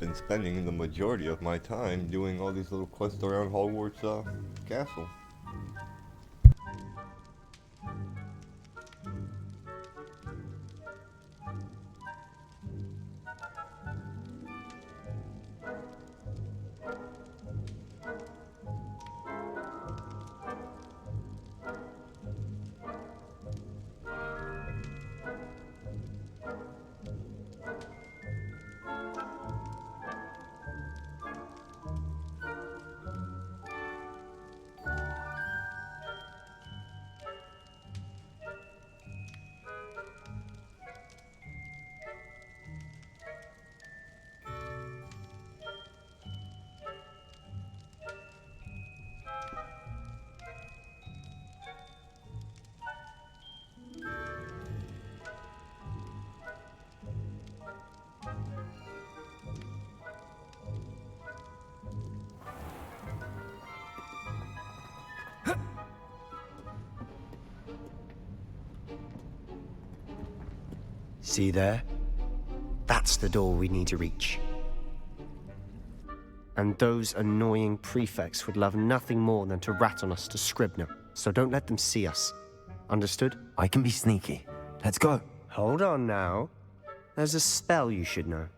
been spending the majority of my time doing all these little quests around Hogwarts Castle. See there? That's the door we need to reach. And those annoying prefects would love nothing more than to rat on us to Scribner, so don't let them see us. Understood? I can be sneaky. Let's go. Hold on now. There's a spell you should know.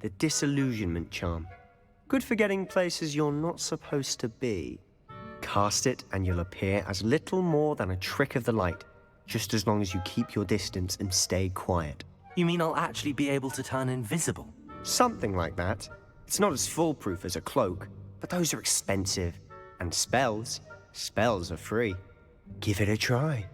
The Disillusionment Charm. Good for getting places you're not supposed to be. Cast it and you'll appear as little more than a trick of the light, just as long as you keep your distance and stay quiet. You mean I'll actually be able to turn invisible? Something like that. It's not as foolproof as a cloak, but those are expensive. And spells are free. Give it a try.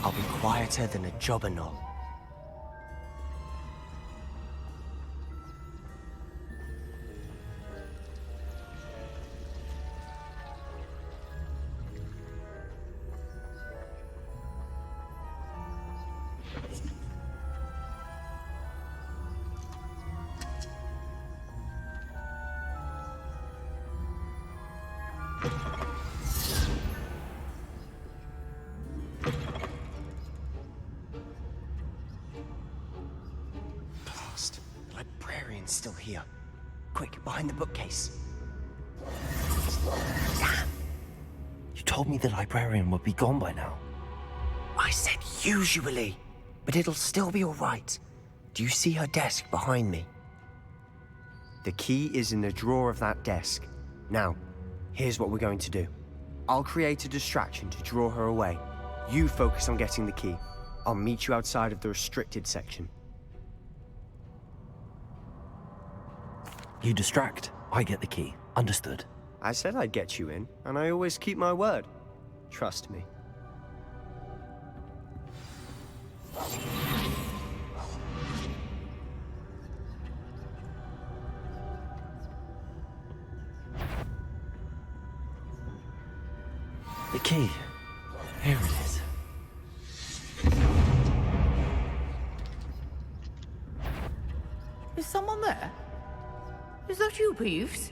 I'll be quieter than a jobberknoll. Blast. The librarian's still here. Quick, behind the bookcase. Damn! You told me the librarian would be gone by now. I said usually, but it'll still be all right. Do you see her desk behind me? The key is in the drawer of that desk. Now, here's what we're going to do. I'll create a distraction to draw her away. You focus on getting the key. I'll meet you outside of the restricted section. You distract, I get the key. Understood. I said I'd get you in, and I always keep my word. Trust me. The key. Here it is. Is someone there? Is that you, Peeves?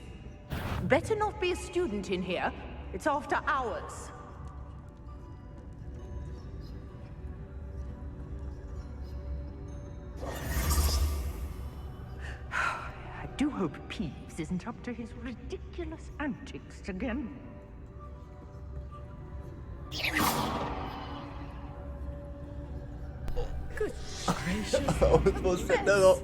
Better not be a student in here. It's after hours. I do hope Peeves isn't up to his ridiculous antics again. Good gracious. I was supposed to set that up.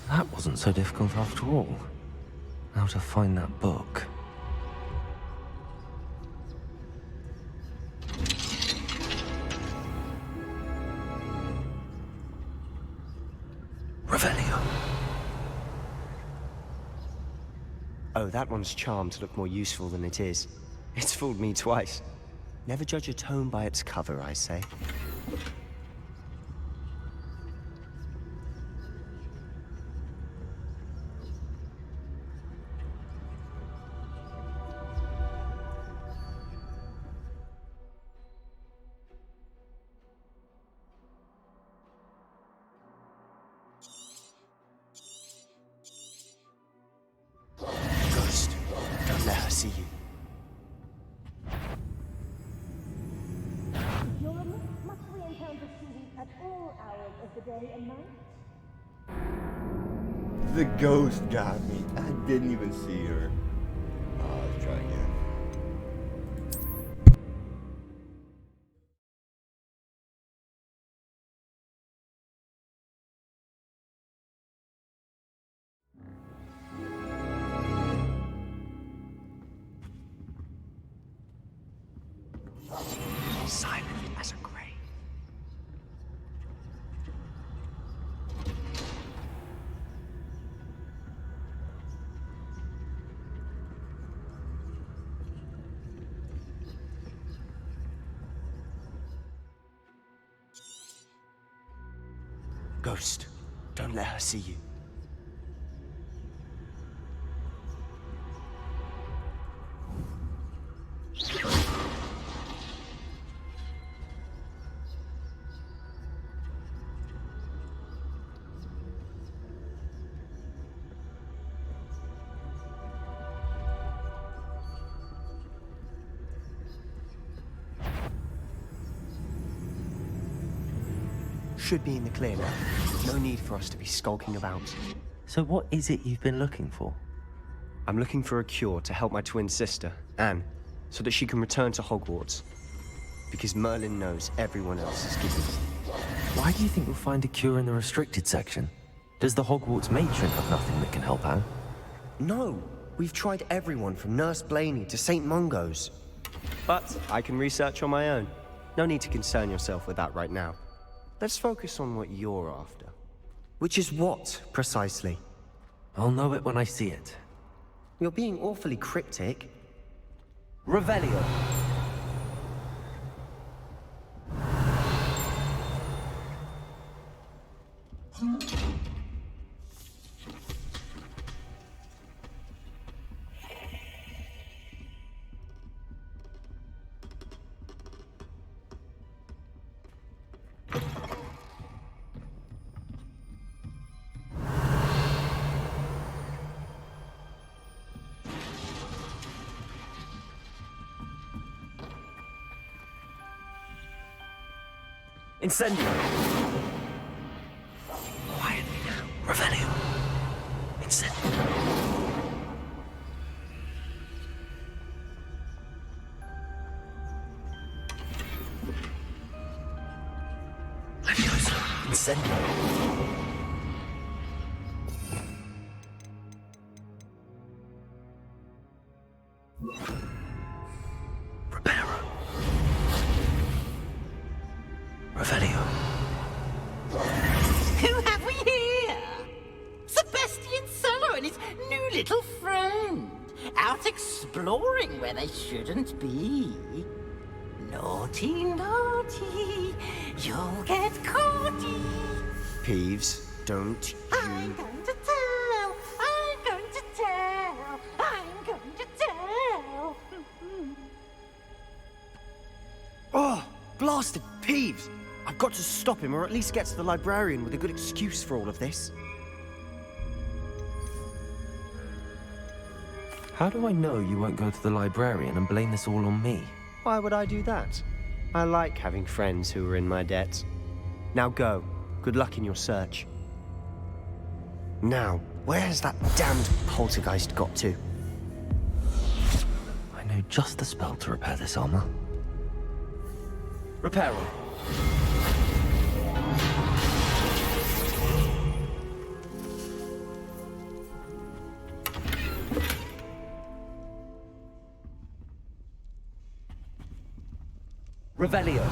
That wasn't so difficult after all. How to find that book. Revelio. Oh, that one's charmed to look more useful than it is. It's fooled me twice. Never judge a tome by its cover, I say. Ghost, don't let her see you. Jordan, must we encounter students at all hours of the day and night? The ghost got me. I didn't even see her. Let's try again. Silent as a grave. Ghost, don't let her see you. Should be in the clear now. No need for us to be skulking about. So what is it you've been looking for? I'm looking for a cure to help my twin sister, Anne, so that she can return to Hogwarts. Because Merlin knows everyone else is giving up. Why do you think we'll find a cure in the restricted section? Does the Hogwarts matron have nothing that can help Anne? No, we've tried everyone from Nurse Blaney to St. Mungo's. But I can research on my own. No need to concern yourself with that right now. Let's focus on what you're after. Which is what, precisely? I'll know it when I see it. You're being awfully cryptic. Revelio. Incendio! Quietly now. Revelio. Incendio. Leviosa. Incendio. Reparo. Revelio. Who have we here? Sebastian Cello and his new little friend. Out exploring where they shouldn't be. Naughty, naughty, you'll get caughty. Peeves, don't I'm you... going to tell, I'm going to tell, I'm going to tell. Oh, blasted Peeves! I've got to stop him, or at least get to the librarian with a good excuse for all of this. How do I know you won't go to the librarian and blame this all on me? Why would I do that? I like having friends who are in my debt. Now go. Good luck in your search. Now, where has that damned poltergeist got to? I know just the spell to repair this armor. Reparo. Revelio.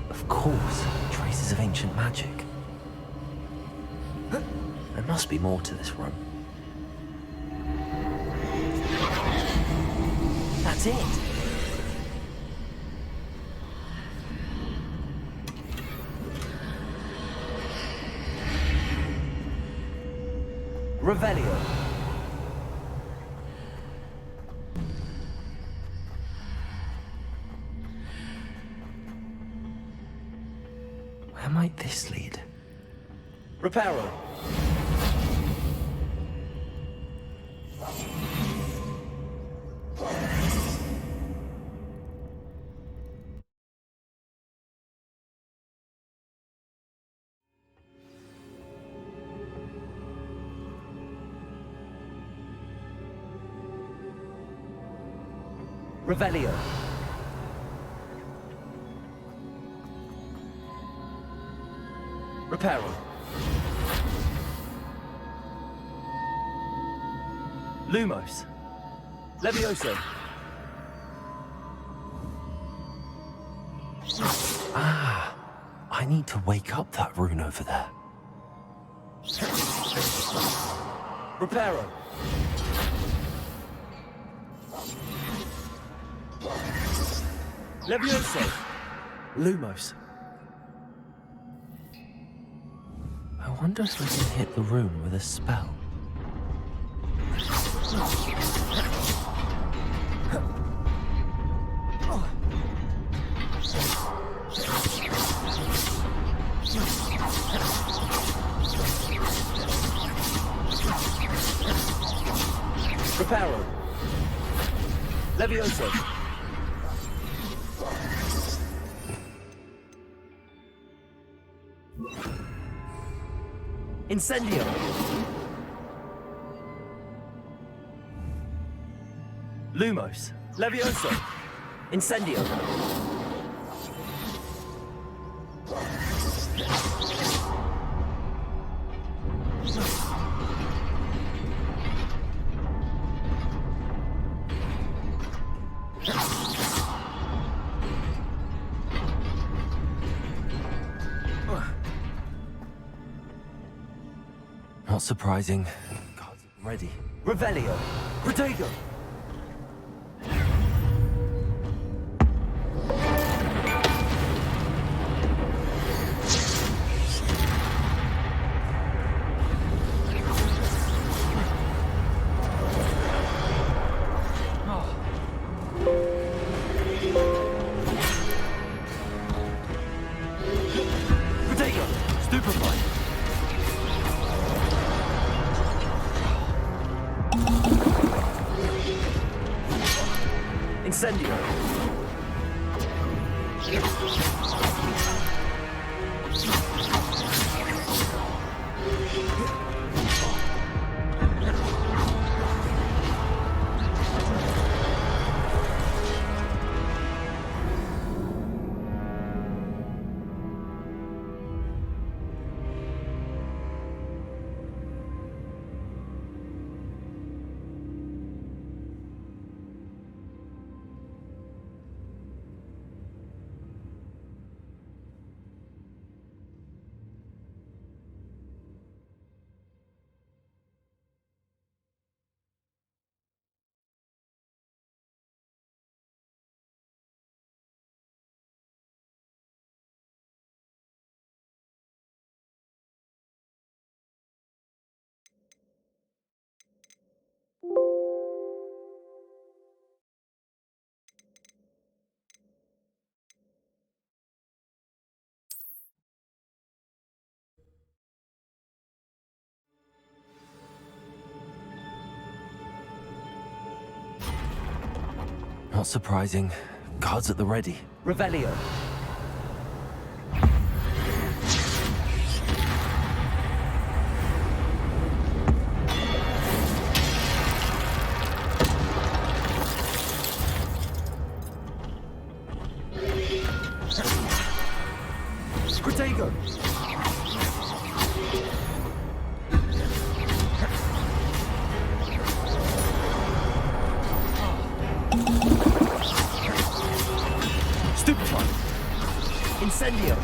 Of course, traces of ancient magic. There must be more to this room. That's it! Revelio. Where might this lead? Reparo. Revelio. Reparo. Lumos. Levioso. Ah, I need to wake up that rune over there. Reparo. Levioso. Lumos. I wonder if we can hit the rune with a spell. Reparo. Levioso. Incendio. Lumos. Levioso. Incendio. Not surprising. Cards ready. Revelio! Protego! Protego! Stupefy! Incendio! Not surprising. Cards at the ready. Revelio! Protego! Stupefy! Incendio!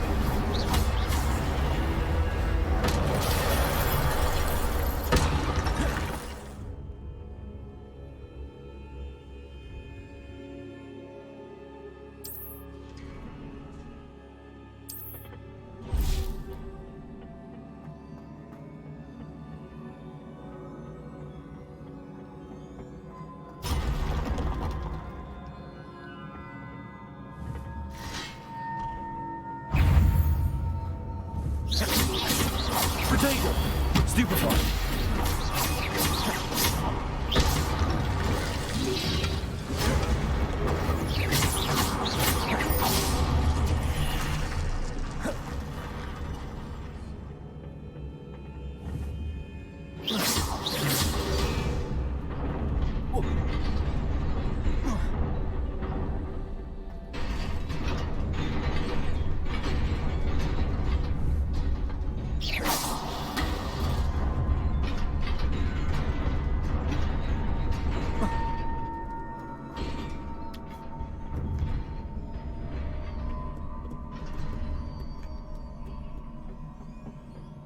Protego! Stupefy!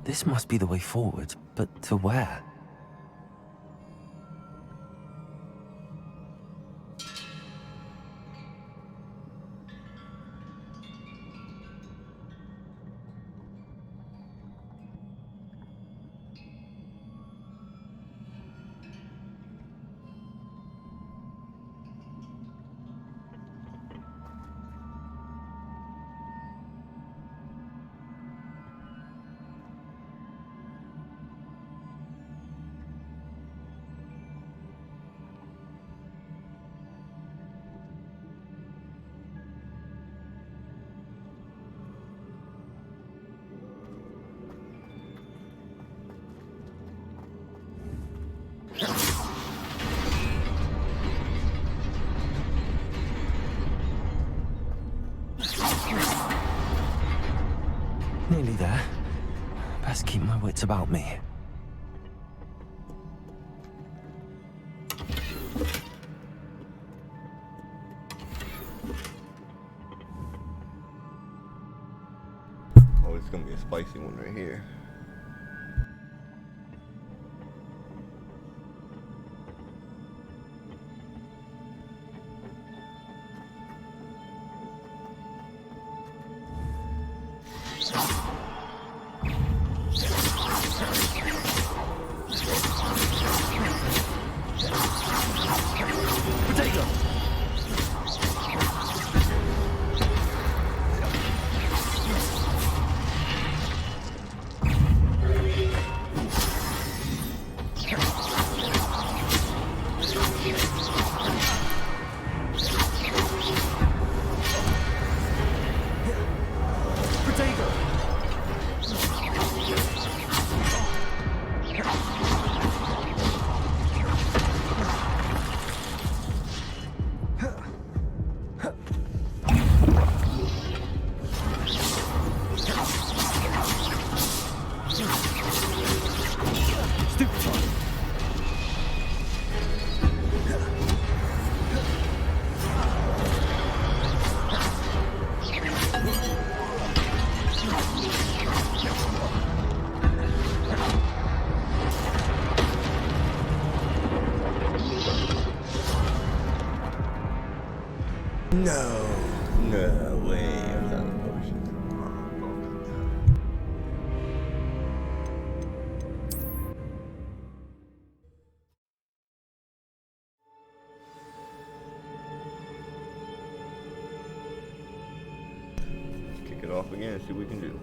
This must be the way forward, but to where? Nearly there. Best keep my wits about me. It's gonna be a spicy one right here. No way. I'm not a potion. Kick it off again and see what we can do.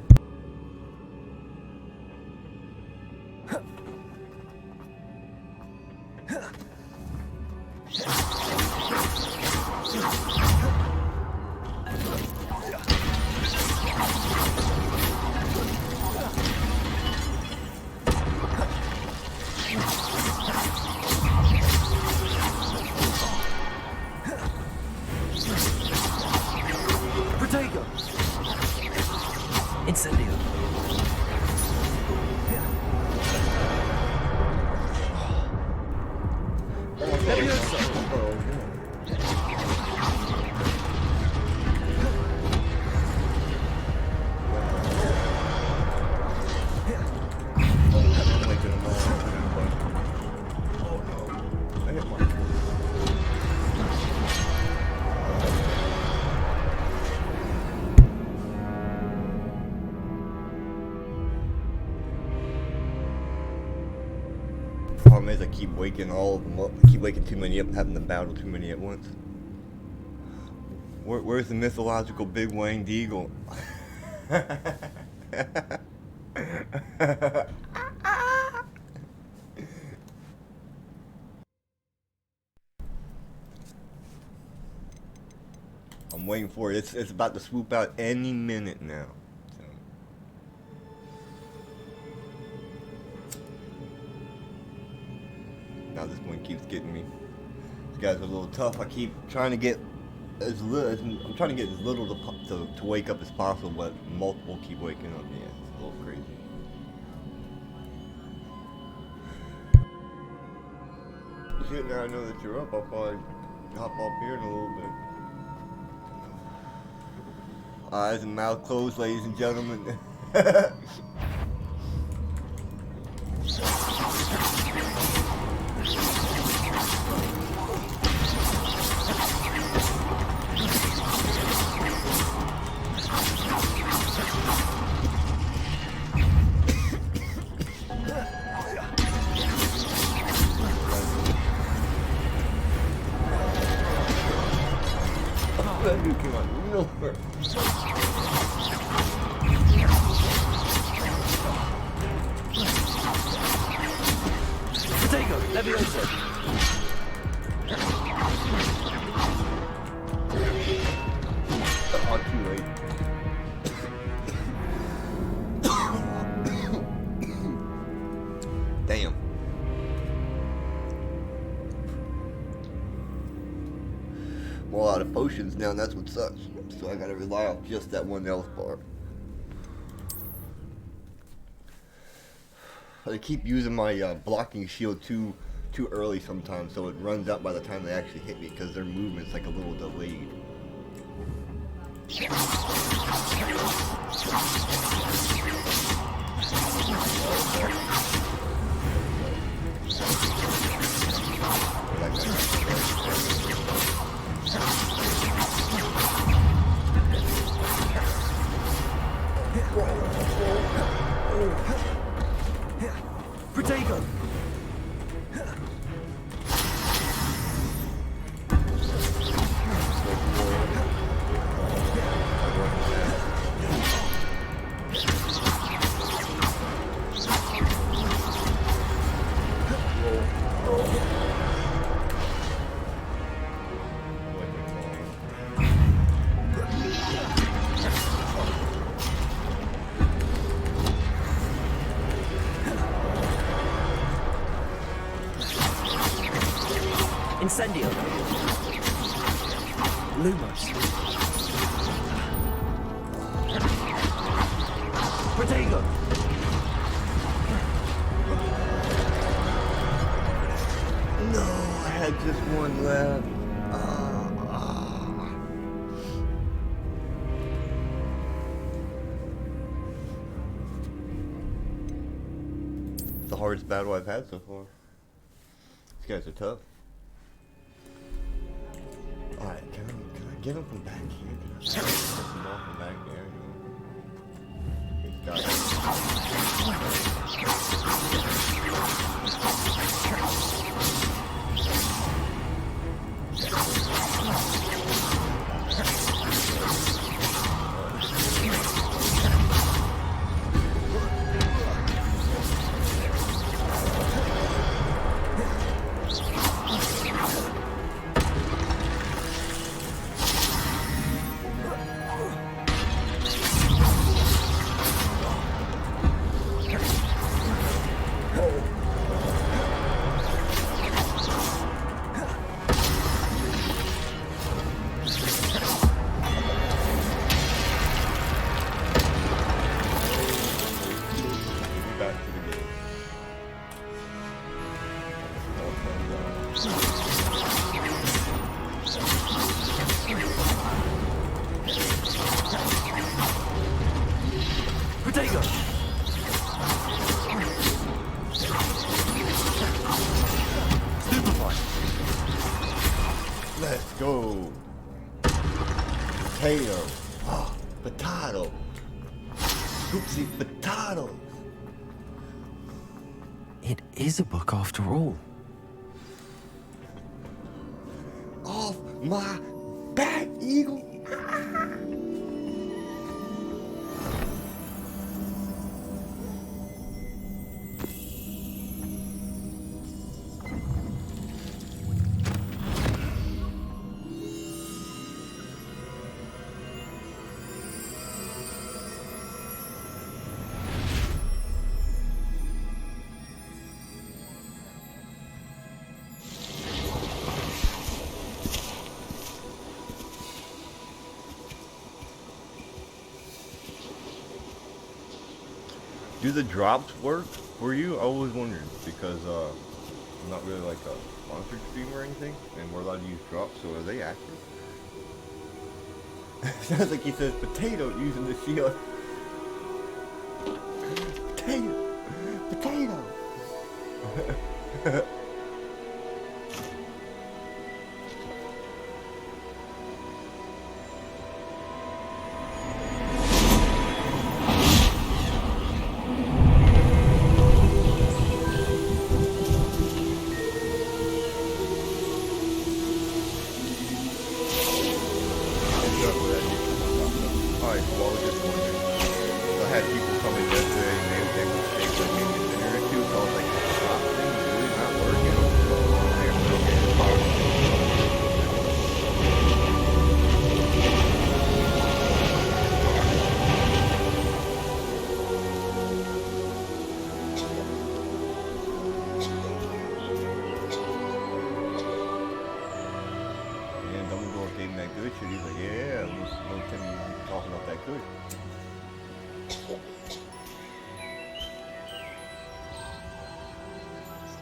Protego! Incendio! Problem is, I keep waking all of them up. I keep waking too many up, having to battle too many at once. Where's the mythological big winged eagle? I'm waiting for it. It's about to swoop out any minute now. So. Now this one keeps getting me. These guys are a little tough. I keep trying to get as little. I'm trying to get as little to wake up as possible, but multiple keep waking up. Yeah, it's a little crazy. Shit, now I know that you're up. I'll probably hop off here in a little bit. Eyes and mouth closed, ladies and gentlemen. That dude came out real quick. Protego! Leviosa! Oh, too late. Damn. I'm all out of potions now, and that's what sucks. So I gotta rely on just that one health bar. I keep using my blocking shield too early sometimes, so it runs out by the time they actually hit me because their movement's like a little delayed. Protego! Incendio. Lumos. Protego. No, I had just one left. It's the hardest battle I've had so far. These guys are tough. Alright, can I get him from back here? Can I get him off from back there? He's got Protego! Stupefy! Let's go. Potato. Oh, potato. Oopsie potato. It is a book after all. Off my back, Eagle. Do the drops work for you? I always wondered because I'm not really like a sponsored streamer or anything, and we're allowed to use drops. So are they active? Sounds like he says potato using the shield. Potato, potato.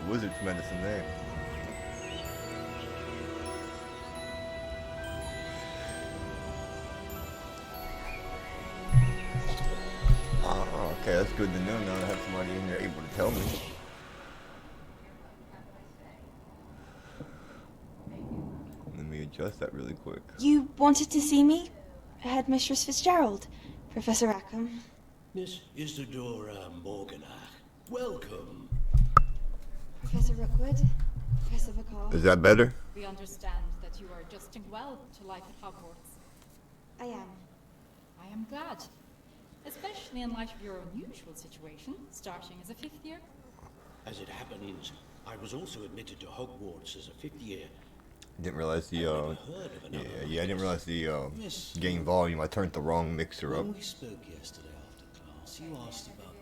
Wizard's medicine there. Okay, that's good to know now I have somebody in there able to tell me. Let me adjust that really quick. You wanted to see me? Headmistress Fitzgerald. Professor Rackham. Miss Isidora Morganach, welcome. Professor Rookwood. Professor Vicar. Is that better? We understand that you are adjusting well to life at Hogwarts. I am. I am glad. Especially in light of your unusual situation, starting as a 5th year. As it happens, I was also admitted to Hogwarts as a 5th year. Didn't realize the I've never heard of another I didn't realize the Yes. game volume. I turned the wrong mixer up. When we spoke yesterday after class, you asked about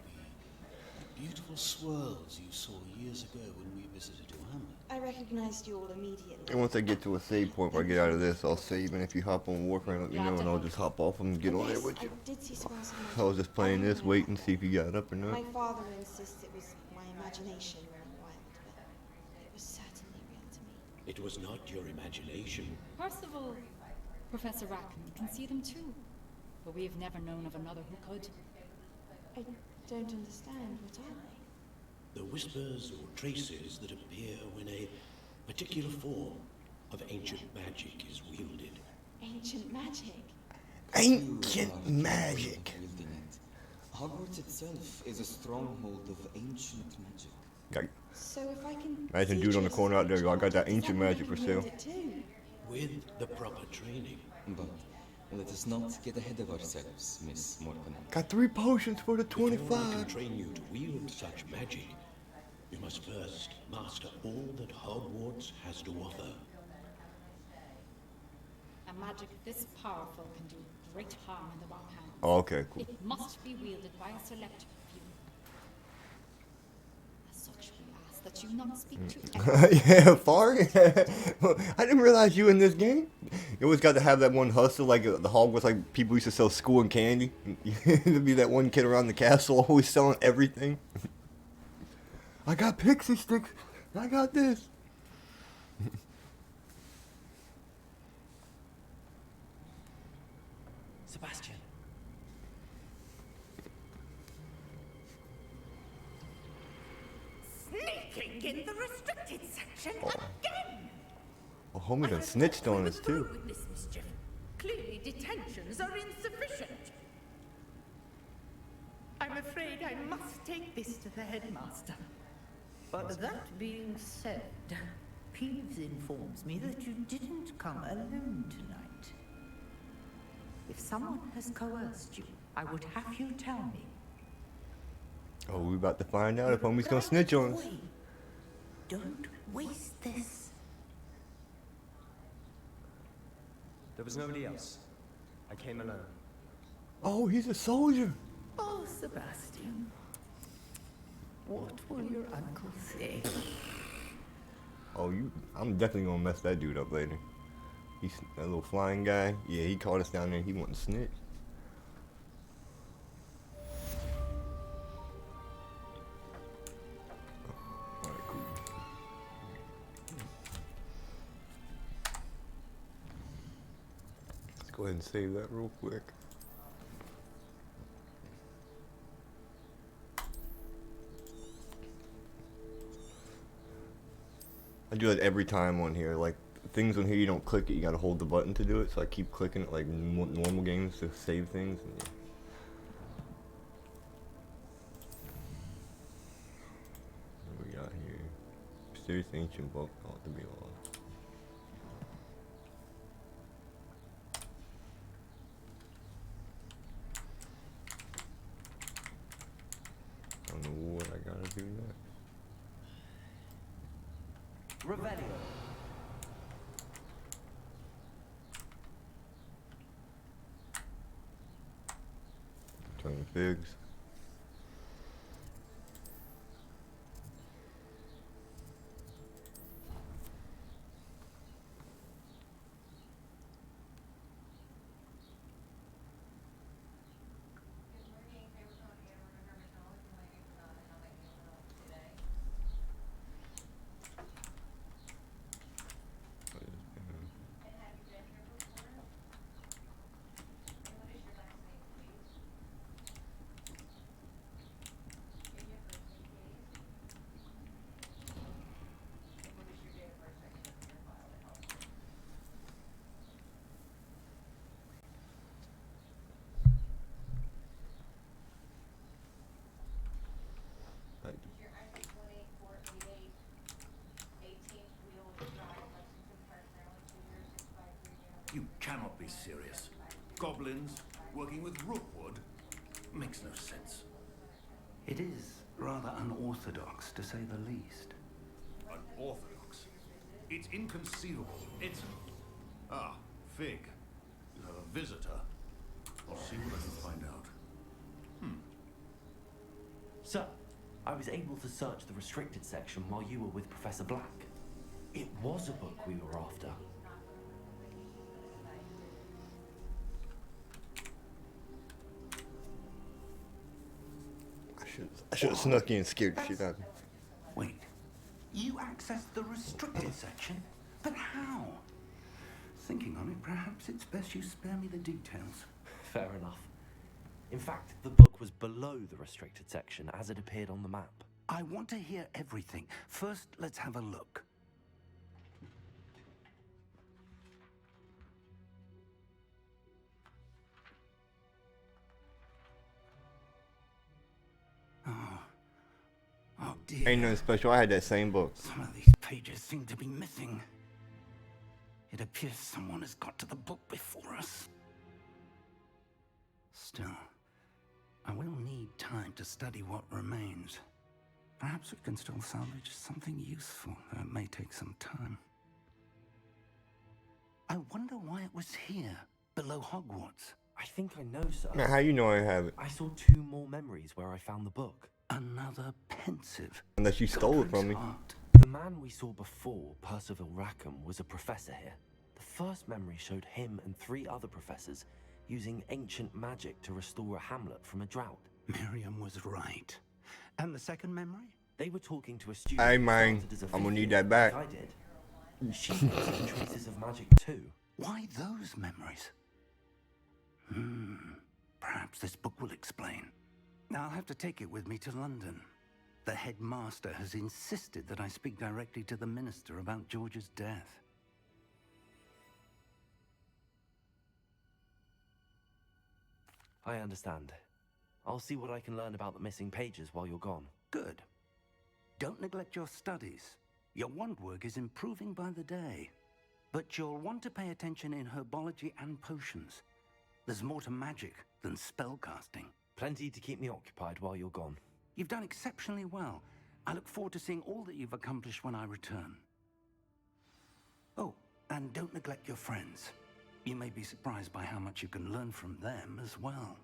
the beautiful swirls you saw years ago when we visited your hamlet. I recognized you all immediately. And once I get to a save point where I get out of this, I'll save. And if you hop on Warframe, let me know, and I'll just hop off and get on there Yes, with you. I did see sparks of magic. I was just playing this, waiting to see if you got up or not. My father insists it was my imagination running wild, but it was certainly real to me. It was not your imagination. Percival, Professor Rackham can see them too. But we have never known of another who could. I don't understand. What are they? The whispers or traces that appear when a particular form of ancient magic is wielded. Ancient magic? Ancient magic. Wielding it. Hogwarts itself is a stronghold of ancient magic. Got So if I can... Imagine dude on the corner out there, I got that ancient magic for sale. With the proper training. But let us not get ahead of ourselves, Miss Morganach. Got 3 potions for the Before I can 25. train you to wield such magic, you must first master all that Hogwarts has to offer. A magic this powerful can do great harm in the wrong hands. Oh, okay, cool. It must be wielded by a select few. As such, we ask that you not speak to Yeah, far. I didn't realize you in this game. You always got to have that one hustle, like the Hogwarts, like people used to sell school and candy. There'd be that one kid around the castle always selling everything. I got pixie sticks. I got this. Sebastian. Sneaking in the restricted section again! Oh, homie done snitched on us too. With this mischief. Clearly detentions are insufficient. I'm afraid I must take this to the headmaster. But that being said, Peeves informs me that you didn't come alone tonight. If someone has coerced you, I would have you tell me. Oh, we about to find out if homie's gonna snitch on us. Don't waste this. There was nobody else. I came alone. Oh, he's a soldier. Oh, Sebastian. What will your uncle say? Oh, I'm definitely gonna mess that dude up later. He's that little flying guy. Yeah, he caught us down there. He wanted to snitch. Alright, cool. Let's go ahead and save that real quick. I do that every time on here. Like things on here, you don't click it. You gotta hold the button to do it. So I keep clicking it like normal games to save things. And yeah. What we got here? Mysterious ancient book. Ought to be on. I don't know what I gotta do next. Revelio. Turn figs. You cannot be serious. Goblins working with Rookwood makes no sense. It is rather unorthodox, to say the least. Unorthodox? It's inconceivable. It's... Ah, Fig. You have a visitor. I'll see what I can find out. Sir, I was able to search the restricted section while you were with Professor Black. It was a book we were after. I should have snuck in and scared the shit out of me. Wait, you accessed the restricted section? But how? Thinking on it, perhaps it's best you spare me the details. Fair enough. In fact, the book was below the restricted section as it appeared on the map. I want to hear everything. First, let's have a look. Oh dear. Ain't nothing special. I had that same book. Some of these pages seem to be missing. It appears someone has got to the book before us. Still, I will need time to study what remains. Perhaps we can still salvage something useful, though it may take some time. I wonder why it was here, below Hogwarts. I think I know, sir. Now, how you know I have it? I saw 2 more memories where I found the book. Another pensive. Unless you stole it from me. Heart. The man we saw before, Percival Rackham, was a professor here. The first memory showed him and 3 other professors using ancient magic to restore a hamlet from a drought. Miriam was right. And the second memory? They were talking to a student. Hey who man, started as a I'm gonna need 50th, that back. like I did. She noticed traces of magic too. Why those memories? Perhaps this book will explain. Now I'll have to take it with me to London. The headmaster has insisted that I speak directly to the minister about George's death. I understand. I'll see what I can learn about the missing pages while you're gone. Good. Don't neglect your studies. Your wand work is improving by the day. But you'll want to pay attention in herbology and potions. There's more to magic than spellcasting. Plenty to keep me occupied while you're gone. You've done exceptionally well. I look forward to seeing all that you've accomplished when I return. Oh, and don't neglect your friends. You may be surprised by how much you can learn from them as well.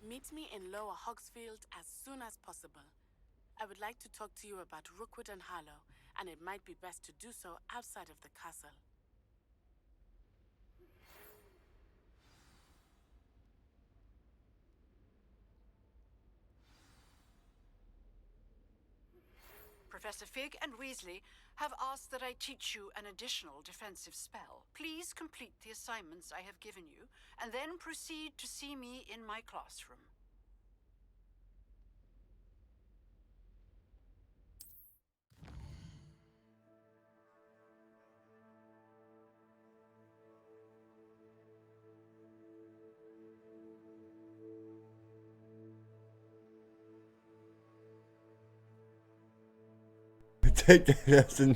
Meet me in Lower Hogsfield as soon as possible. I would like to talk to you about Rookwood and Harlow, and it might be best to do so outside of the castle. Professor Fig and Weasley have asked that I teach you an additional defensive spell. Please complete the assignments I have given you, and then proceed to see me in my classroom. Take that as a no.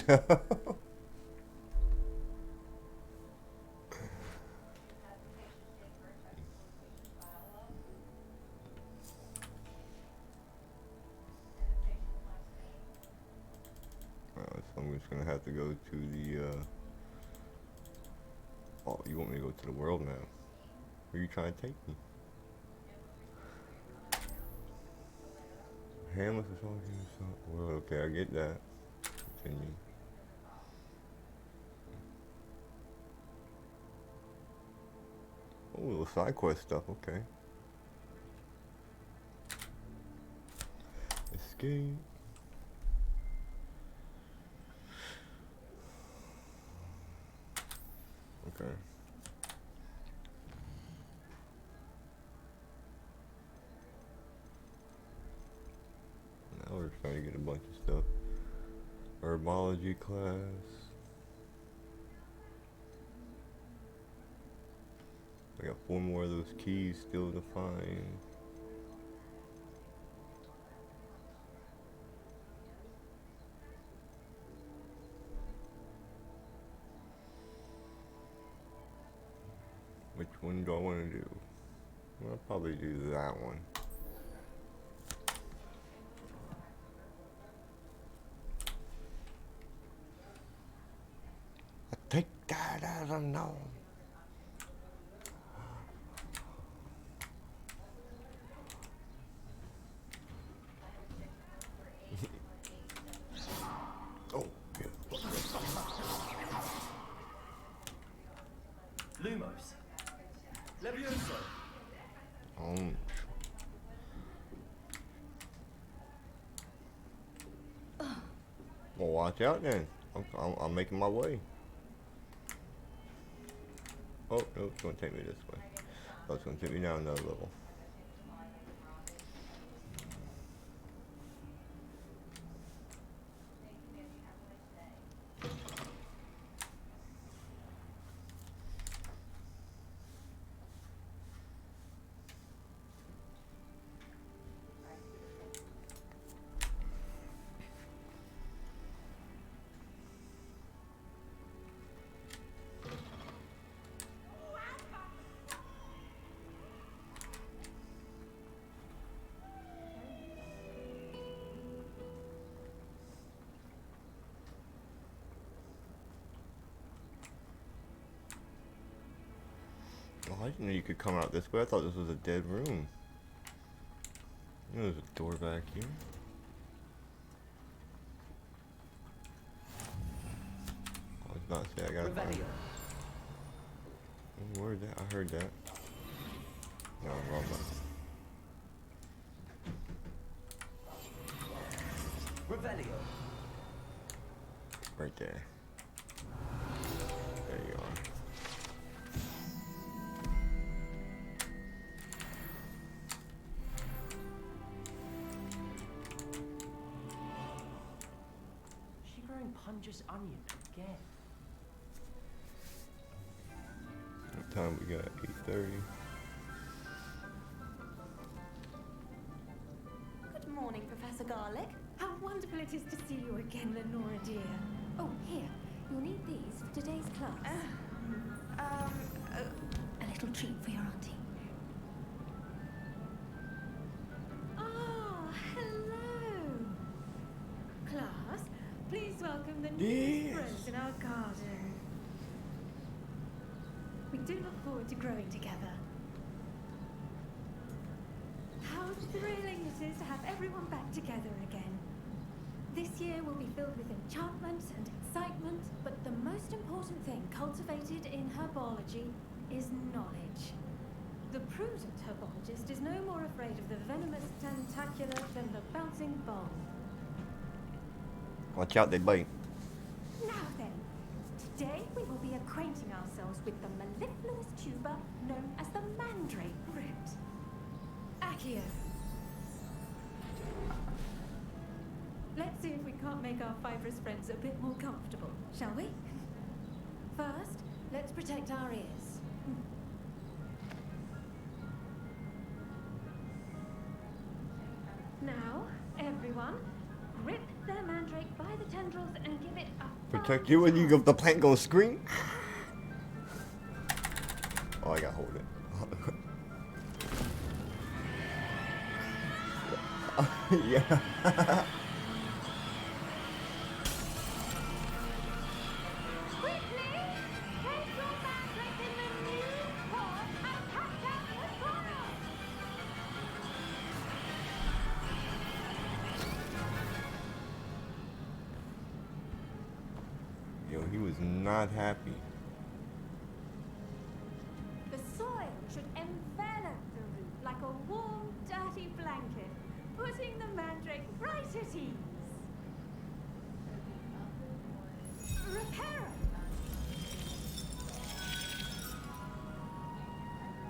So I'm just gonna have to go to the oh, you want me to go to the world now? Where are you trying to take me? Hamlet is all well, okay, I get that. Continue. little side quest stuff, okay. Escape. Okay. Now we're trying to get a bunch of stuff. Herbology class. I got 4 more of those keys still to find. Which one do I want to do? Well, I'll probably do that one. I take that as a no. Oh, yeah. Lumos. Levioso. Well, watch out then. I'm making my way. Oh, no, it's going to take me this way. Oh, it's going to take me down another level. I didn't know you could come out this way. I thought this was a dead room. There's a door back here. I was about to say I gotta find it. Where's that? I heard that. No, wrong button. Revelio. Right there. There you are. Punches onion again. What time we got? 8:30. Good morning, Professor Garlick. How wonderful it is to see you again, Lenora dear. Oh, here. You'll need these for today's class. A little treat for your auntie. Oh, hello. Class, please welcome the newest rose in our garden. We do look forward to growing together. How thrilling it is to have everyone back together again. This year will be filled with enchantment and excitement, but the most important thing cultivated in herbology is knowledge. The prudent herbologist is no more afraid of the venomous tentacular than the bouncing bulb. Watch out, they bite. Now then, today we will be acquainting ourselves with the mellifluous tuber known as the mandrake root. Accio. Let's see if we can't make our fibrous friends a bit more comfortable, shall we? First, let's protect our ears. Now, everyone, grip their mandrake by the tendrils and give it a Protect you when you go, the plant goes scream. Oh, I gotta hold it. Yeah. Yo, he was not happy. The soil should envelop the room like a warm, dirty blanket, putting the mandrake right at ease. Reparo!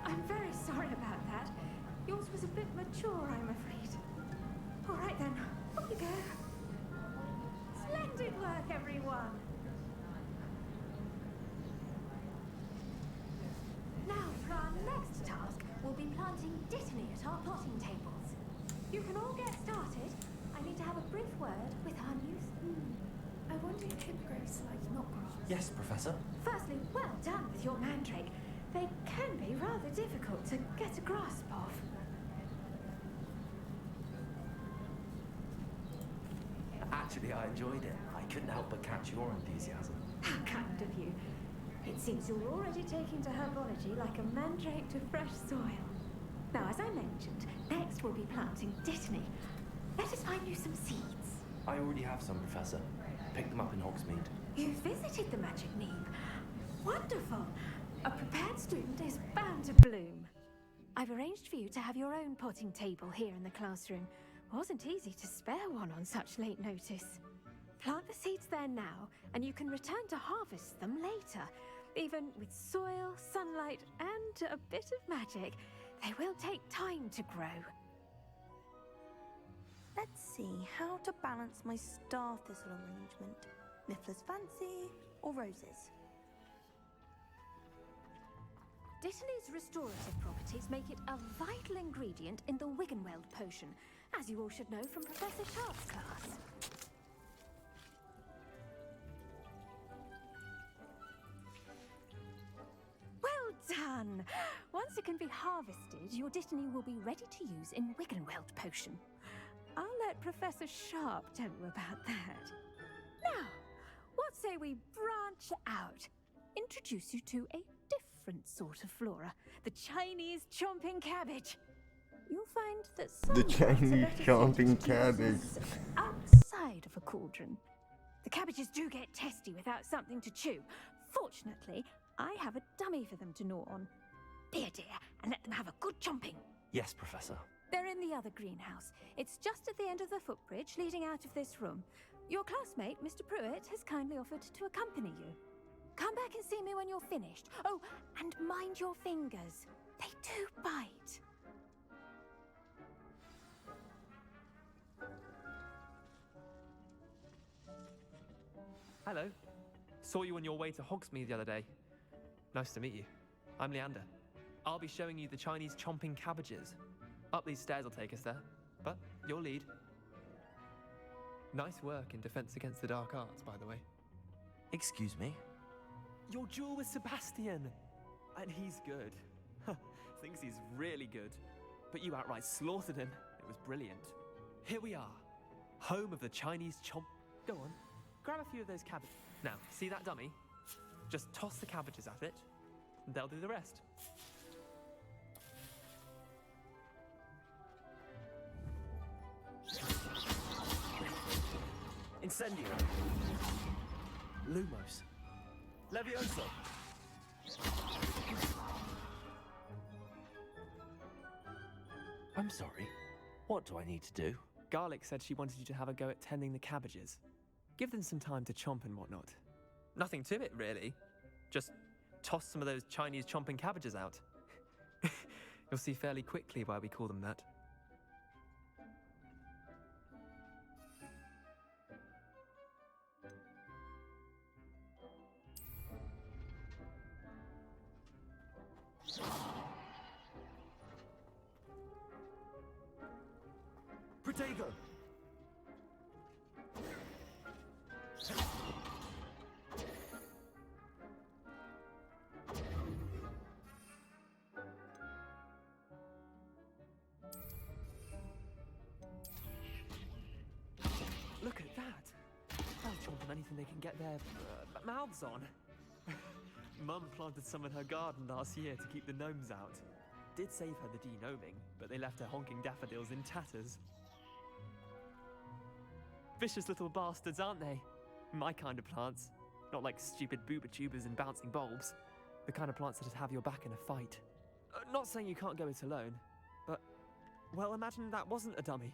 I'm very sorry about that. Yours was a bit mature, I'm afraid. All right then, off you go. Splendid work, everyone. Now, for our next task, we'll be planting dittany at our plotting tables. You can all get started. I need to have a brief word with our new... I wonder if hippogriffs like knotgrass. Yes, Professor. Firstly, well done with your mandrake. They can be rather difficult to get a grasp of. Actually, I enjoyed it. I couldn't help but catch your enthusiasm. How kind of you. It seems you're already taking to herbology like a mandrake to fresh soil. Now, as I mentioned, next we'll be planting dittany. Let us find you some seeds. I already have some, Professor. Picked them up in Hogsmeade. You visited the Magic Neep. Wonderful. A prepared student is bound to bloom. I've arranged for you to have your own potting table here in the classroom. Wasn't easy to spare one on such late notice. Plant the seeds there now, and you can return to harvest them later. Even with soil, sunlight, and a bit of magic, they will take time to grow. Let's see how to balance my star thistle arrangement. Niffler's Fancy or roses? Dittany's restorative properties make it a vital ingredient in the Wiggenweld potion, as you all should know from Professor Sharp's class. Well done! Once it can be harvested, your dittany will be ready to use in Wiggenweld potion. I'll let Professor Sharp tell you about that. Now, what say we branch out? Introduce you to a different sort of flora, the Chinese chomping cabbage. You'll find that some The plants are Chinese better chomping suited to cabbage. uses outside of a cauldron. The cabbages do get testy without something to chew. Fortunately, I have a dummy for them to gnaw on. Be a dear and let them have a good chomping. Yes, Professor. They're in the other greenhouse. It's just at the end of the footbridge leading out of this room. Your classmate, Mr. Pruitt, has kindly offered to accompany you. Come back and see me when you're finished. Oh, and mind your fingers. They do bite. Hello. Saw you on your way to Hogsmeade the other day. Nice to meet you. I'm Leander. I'll be showing you the Chinese chomping cabbages. Up these stairs will take us there, but you'll lead. Nice work in Defense Against the Dark Arts, by the way. Excuse me? Your duel with Sebastian! And he's good. Thinks he's really good. But you outright slaughtered him. It was brilliant. Here we are. Home of the Chinese chomp... Go on. Grab a few of those cabbages. Now, see that dummy? Just toss the cabbages at it, and they'll do the rest. Incendio. Lumos. Levioso. I'm sorry. What do I need to do? Garlic said she wanted you to have a go at tending the cabbages. Give them some time to chomp and whatnot. Nothing to it, really. Just toss some of those Chinese chomping cabbages out. You'll see fairly quickly why we call them that. Protego! Look at that! They'll chomp on anything they can get their mouths on. Mum planted some in her garden last year to keep the gnomes out. Did save her the de-gnoming, but they left her honking daffodils in tatters. Vicious little bastards, aren't they? My kind of plants. Not like stupid booba tubers and bouncing bulbs. The kind of plants that'd have your back in a fight. Not saying you can't go it alone, but, well, imagine that wasn't a dummy.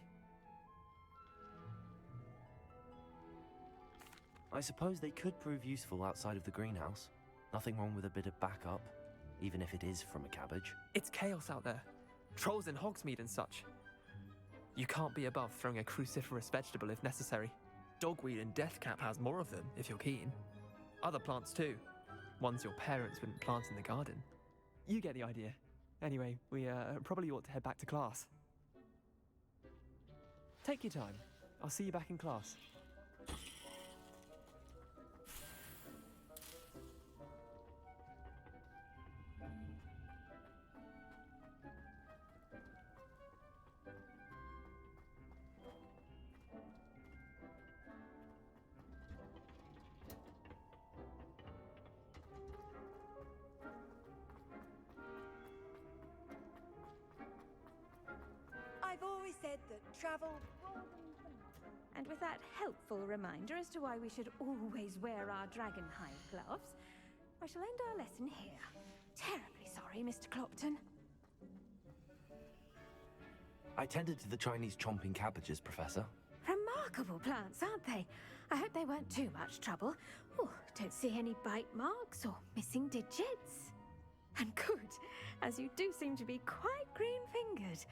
I suppose they could prove useful outside of the greenhouse. Nothing wrong with a bit of backup, even if it is from a cabbage. It's chaos out there. Trolls in Hogsmeade and such. You can't be above throwing a cruciferous vegetable if necessary. Dogweed and Deathcap has more of them, if you're keen. Other plants too. Ones your parents wouldn't plant in the garden. You get the idea. Anyway, we probably ought to head back to class. Take your time. I'll see you back in class. I've always said that travel... And with that helpful reminder as to why we should always wear our dragonhide gloves, I shall end our lesson here. Terribly sorry, Mr. Clopton. I tended to the Chinese chomping cabbages, Professor. Remarkable plants, aren't they? I hope they weren't too much trouble. Oh, don't see any bite marks or missing digits. And good, as you do seem to be quite green-fingered.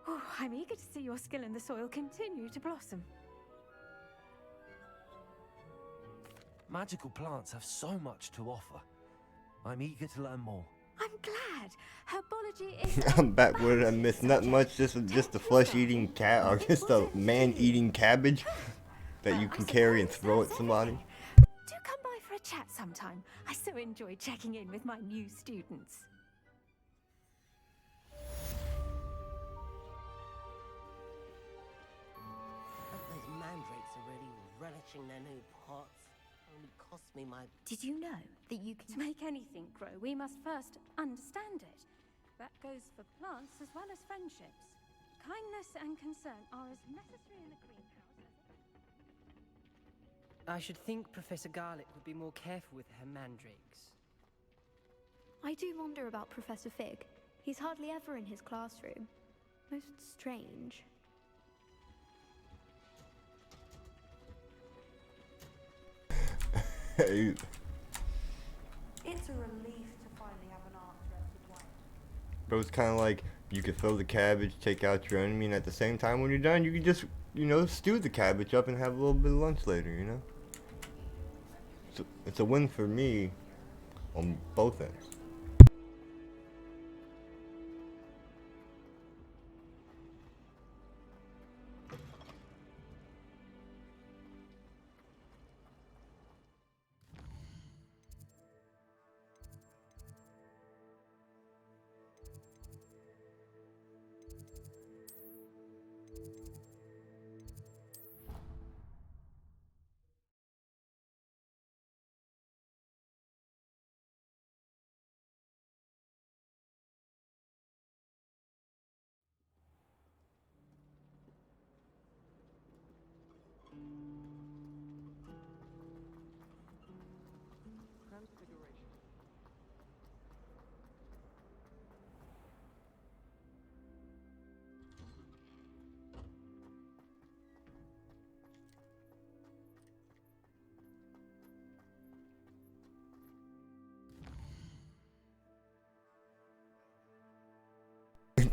Oh, I'm eager to see your skill in the soil continue to blossom. Magical plants have so much to offer. I'm eager to learn more. I'm glad. Herbology is... I'm back with it. I missed nothing much. Just a flesh-eating cat, or just a man-eating cabbage that you can carry and throw at somebody. Do come by for a chat sometime. I so enjoy checking in with my new students. Those mandrakes are really relishing their new pots. Only cost me my... Did you know that you can... To make anything grow, we must first understand it. That goes for plants as well as friendships. Kindness and concern are as necessary in the greenhouse as... I should think Professor Garlick would be more careful with her mandrakes. I do wonder about Professor Fig. He's hardly ever in his classroom. Most strange. Hey. It's a relief to finally have an art-directed wife. Bro, it's kind of like you could throw the cabbage, take out your enemy, and at the same time when you're done, you can just, you know, stew the cabbage up and have a little bit of lunch later, you know? So it's a win for me on both ends.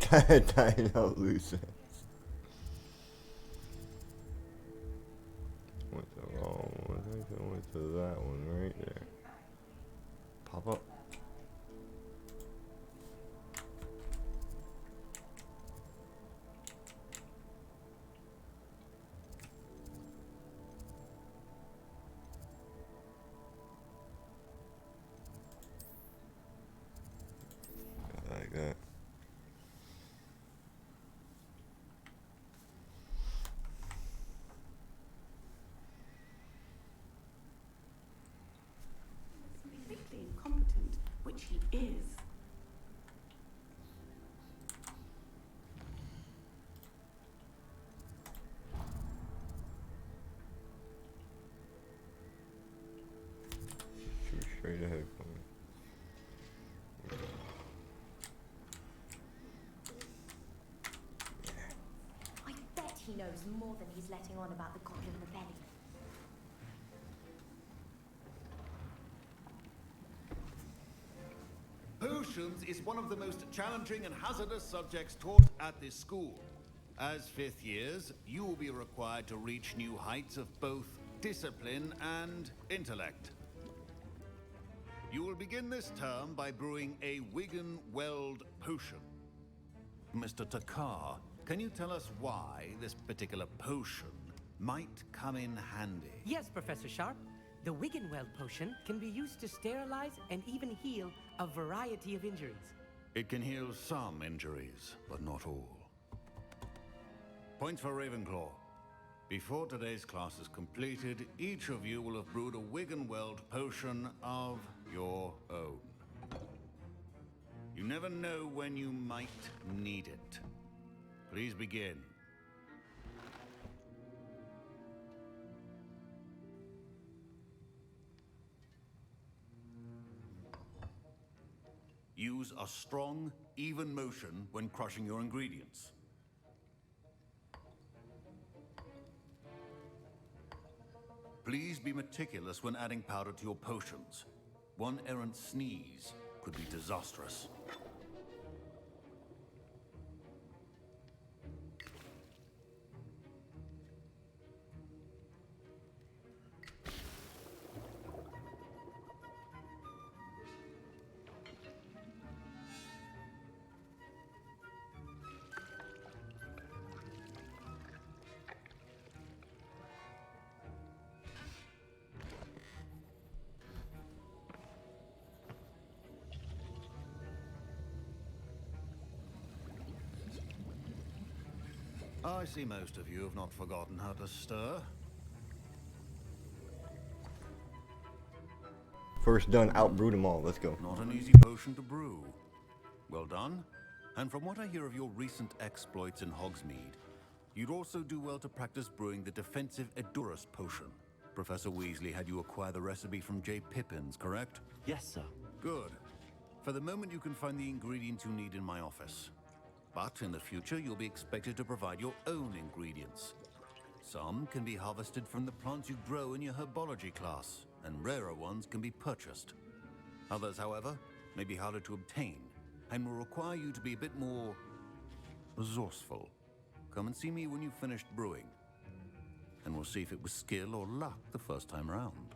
Tying out loose ends. Went the wrong one. I think I went to that one right there. Pop up. Like that. Completely incompetent, which he is. Shoot straight ahead for me. knows more than he's letting on about the Goblin Rebellion. Potions is one of the most challenging and hazardous subjects taught at this school. As fifth years, you will be required to reach new heights of both discipline and intellect. You will begin this term by brewing a Wigan Weld potion. Mr. Takar, can you tell us why this particular potion might come in handy? Yes, Professor Sharp. The Wiggenweld potion can be used to sterilize and even heal a variety of injuries. It can heal some injuries, but not all. Points for Ravenclaw. Before today's class is completed, each of you will have brewed a Wiggenweld potion of your own. You never know when you might need it. Please begin. Use a strong, even motion when crushing your ingredients. Please be meticulous when adding powder to your potions. One errant sneeze could be disastrous. I see most of you have not forgotten how to stir. First done, outbrewed them all. Let's go. Not an easy potion to brew. Well done. And from what I hear of your recent exploits in Hogsmeade, you'd also do well to practice brewing the defensive Edurus potion. Professor Weasley had you acquire the recipe from J. Pippins, correct? Yes, sir. Good. For the moment, you can find the ingredients you need in my office. But in the future, you'll be expected to provide your own ingredients. Some can be harvested from the plants you grow in your herbology class, and rarer ones can be purchased. Others, however, may be harder to obtain, and will require you to be a bit more resourceful. Come and see me when you've finished brewing, and we'll see if it was skill or luck the first time round.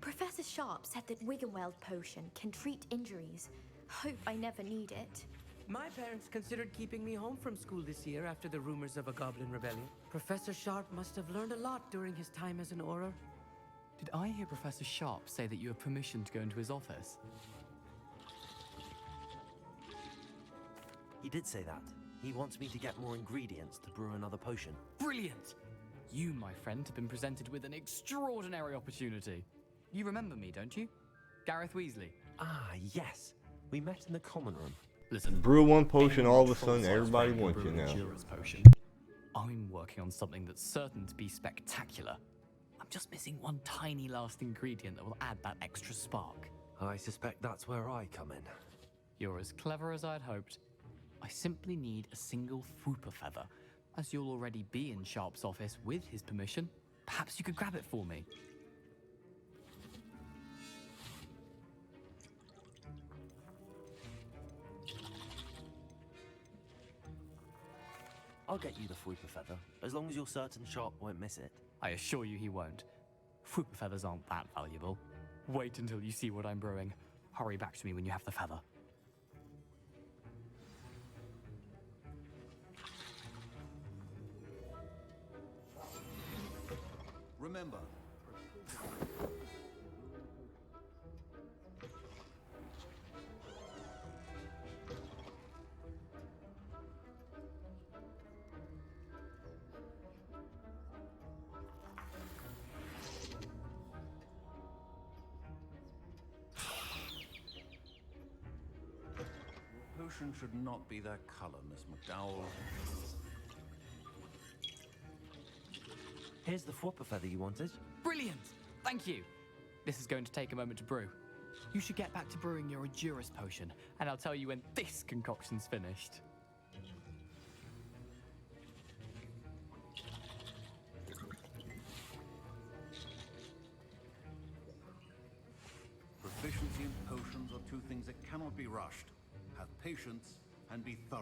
Professor Sharp said that Wiggenweld potion can treat injuries. Hope I never need it. My parents considered keeping me home from school this year after the rumors of a Goblin Rebellion. Professor Sharp must have learned a lot during his time as an Auror. Did I hear Professor Sharp say that you have permission to go into his office? He did say that. He wants me to get more ingredients to brew another potion. Brilliant! You, my friend, have been presented with an extraordinary opportunity. You remember me, don't you? Gareth Weasley. Ah, yes. We met in the common room. Listen. Brew one potion, all of a sudden everybody wants you now. Potion. I'm working on something that's certain to be spectacular. I'm just missing one tiny last ingredient that will add that extra spark. I suspect that's where I come in. You're as clever as I'd hoped. I simply need a single Fwooper feather. As you'll already be in Sharp's office with his permission, perhaps you could grab it for me. I'll get you the Fwooper feather, as long as you're certain Sharp won't miss it. I assure you he won't. Fwooper feathers aren't that valuable. Wait until you see what I'm brewing. Hurry back to me when you have the feather. Remember, potion should not be that color, Miss McDowell. Here's the Fwooper feather you wanted. Brilliant! Thank you! This is going to take a moment to brew. You should get back to brewing your Edurus potion, and I'll tell you when this concoction's finished. through things that cannot be rushed. Have patience and be thorough.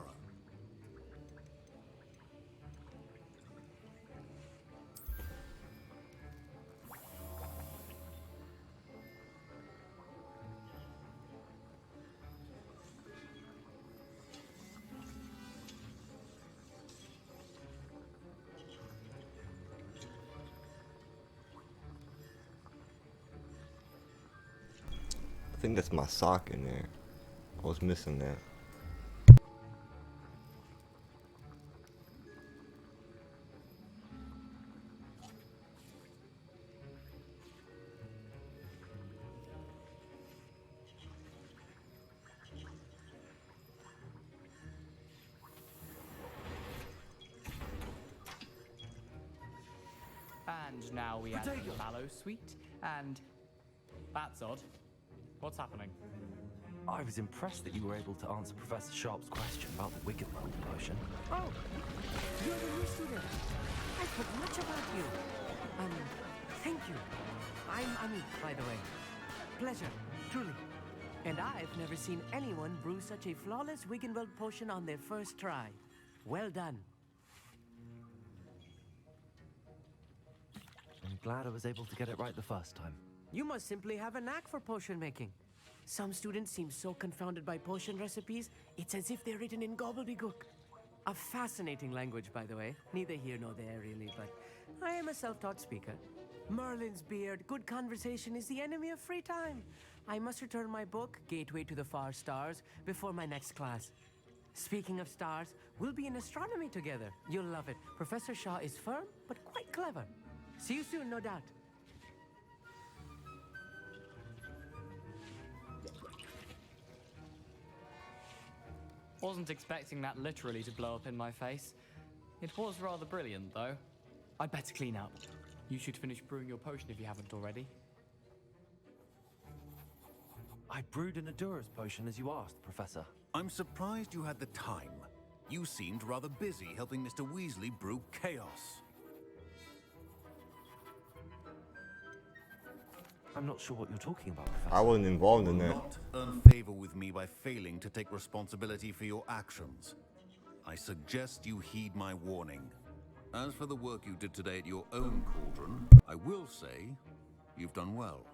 I think that's my sock in there. I was missing that. And now we add the mallow sweet, and that's odd. What's happening? I was impressed that you were able to answer Professor Sharp's question about the Wiggenweld potion. Oh, you're the new student. I've heard much about you. Thank you. I'm Amit, by the way. Pleasure, truly. And I've never seen anyone brew such a flawless Wiggenweld potion on their first try. Well done. I'm glad I was able to get it right the first time. You must simply have a knack for potion making. Some students seem so confounded by potion recipes, it's as if they're written in gobbledygook. A fascinating language, by the way. Neither here nor there, really, but I am a self-taught speaker. Merlin's beard, good conversation is the enemy of free time. I must return my book, Gateway to the Far Stars, before my next class. Speaking of stars, we'll be in astronomy together. You'll love it. Professor Shaw is firm, but quite clever. See you soon, no doubt. Wasn't expecting that literally to blow up in my face. It was rather brilliant, though. I'd better clean up. You should finish brewing your potion if you haven't already. I brewed an Adura's potion as you asked, Professor. I'm surprised you had the time. You seemed rather busy helping Mr. Weasley brew chaos. I'm not sure what you're talking about, Professor. I wasn't involved in You that. will not earn favor with me by failing to take responsibility for your actions. I suggest you heed my warning. As for the work you did today at your own cauldron, I will say you've done well.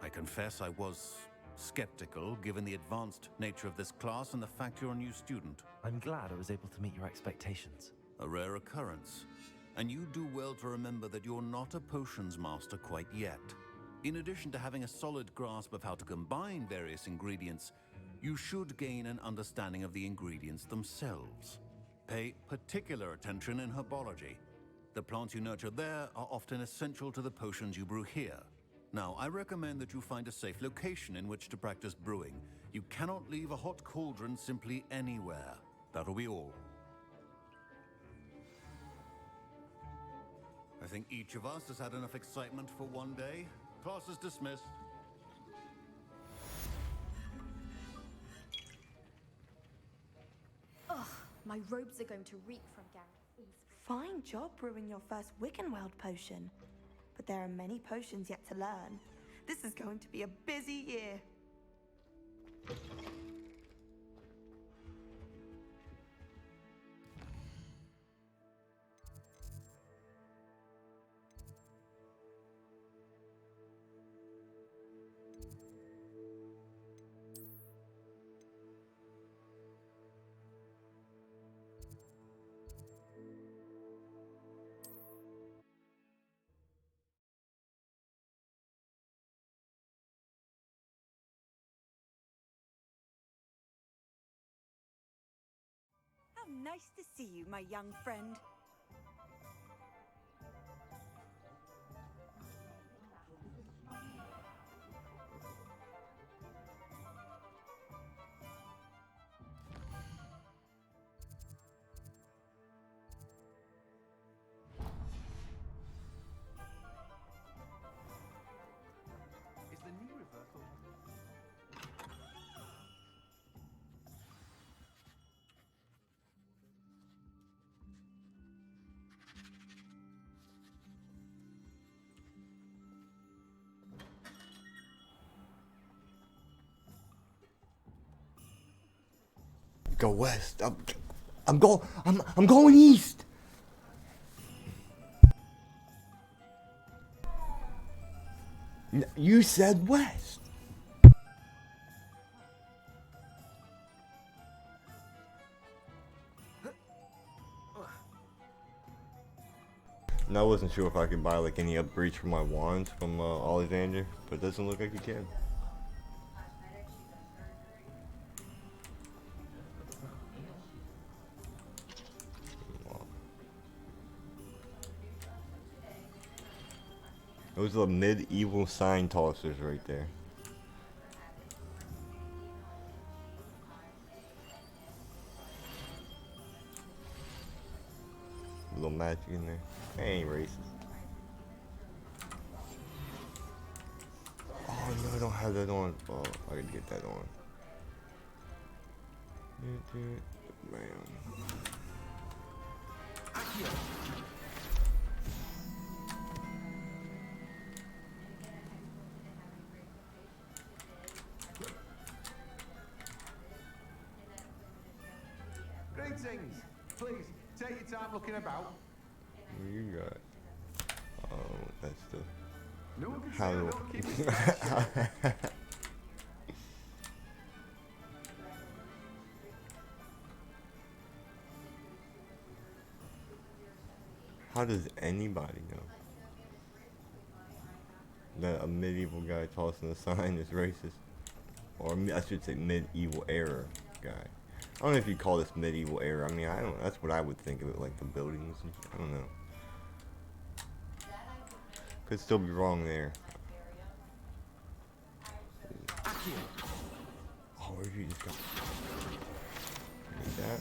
I confess I was skeptical given the advanced nature of this class and the fact you're a new student. I'm glad I was able to meet your expectations. A rare occurrence. And you do well to remember that you're not a potions master quite yet. In addition to having a solid grasp of how to combine various ingredients, you should gain an understanding of the ingredients themselves. Pay particular attention in herbology. The plants you nurture there are often essential to the potions you brew here. Now, I recommend that you find a safe location in which to practice brewing. You cannot leave a hot cauldron simply anywhere. That'll be all. I think each of us has had enough excitement for one day. Class is dismissed. Ugh, my robes are going to reek from Gareth. Fine job brewing your first Wiggenweld potion. But there are many potions yet to learn. This is going to be a busy year. How nice to see you, my young friend. Is the knee reversal? go west. I'm going east. You said west. And I wasn't sure if I could buy like any upgrades for my wands from Alexander, but it doesn't look like you can. Those are the medieval sign tossers right there. A little magic in there. I ain't racist. Oh no, I don't have that on. Oh, I gotta get that on. Man. Greetings. Please, take your time looking about. What you got? Oh, that's the... No one can how say I do... don't keep it How does anybody know that a medieval guy tossing a sign is racist? Or I should say medieval era guy. I don't know if you call this medieval era. I mean, I don't. That's what I would think of it, like the buildings. I don't know. Could still be wrong there. Oh, where did you just go? Need that.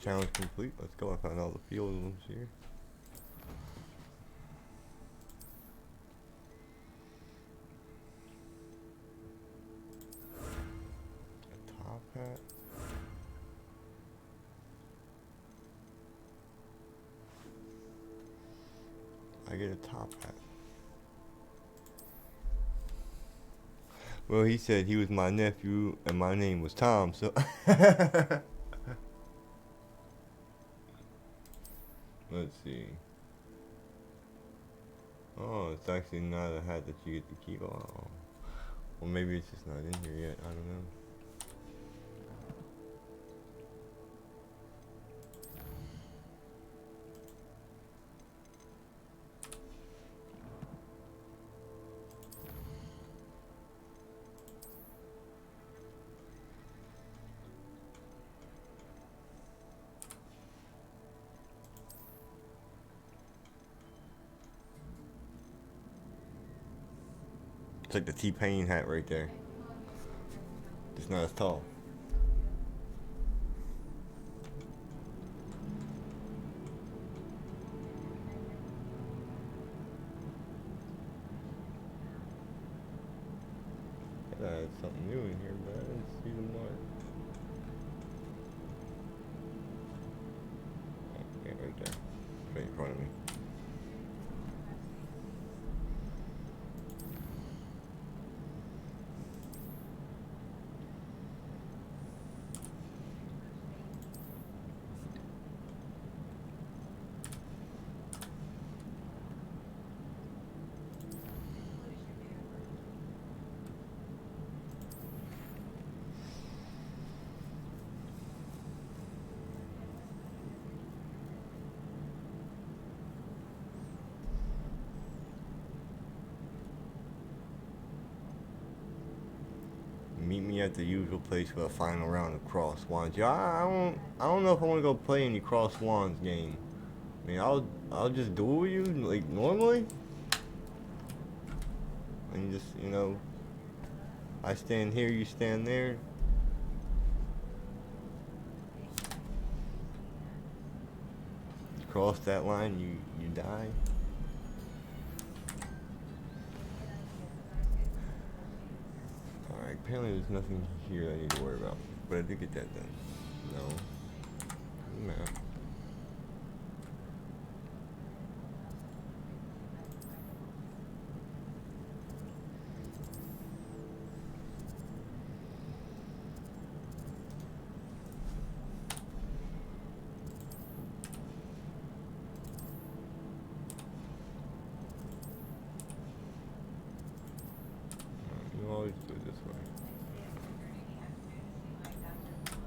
Challenge complete. Let's go. I found all the field ones here. A top hat. I get a top hat. Well, he said he was my nephew and my name was Tom, so... Let's see. Oh, it's actually not a hat that you get to keep. Oh. Well, maybe it's just not in here yet. I don't know. It's like the T-Pain hat right there. Just not as tall. Gotta add something new in here, but I didn't see the mark. Oh, yeah, right there. Right in front of me. Meet me at the usual place for the final round of Cross Wands. Yeah, I don't know if I want to go play any Cross Wands game. I mean, I'll just duel you like normally, and just, you know, I stand here, you stand there. You cross that line, you die. Apparently there's nothing here I need to worry about, but I did get that done. No. Man. You always do it this way.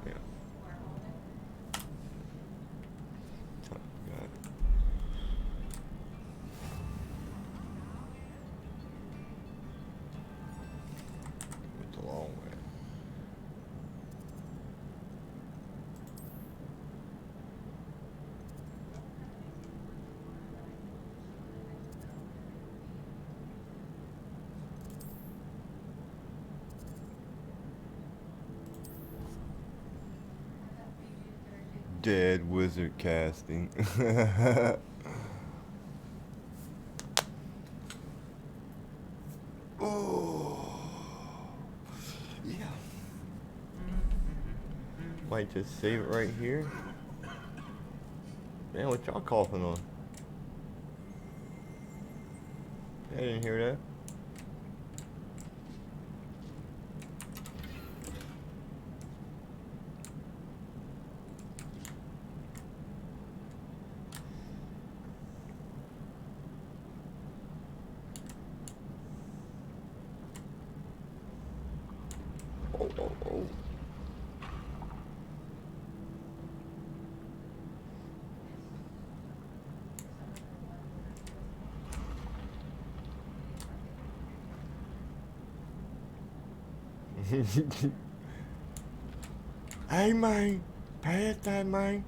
Yeah. Got it. It's a long way. Dead wizard casting. Oh, yeah. Might just save it right here. Man, what y'all coughing on? I didn't hear that. Oh. Hey man, pass that man.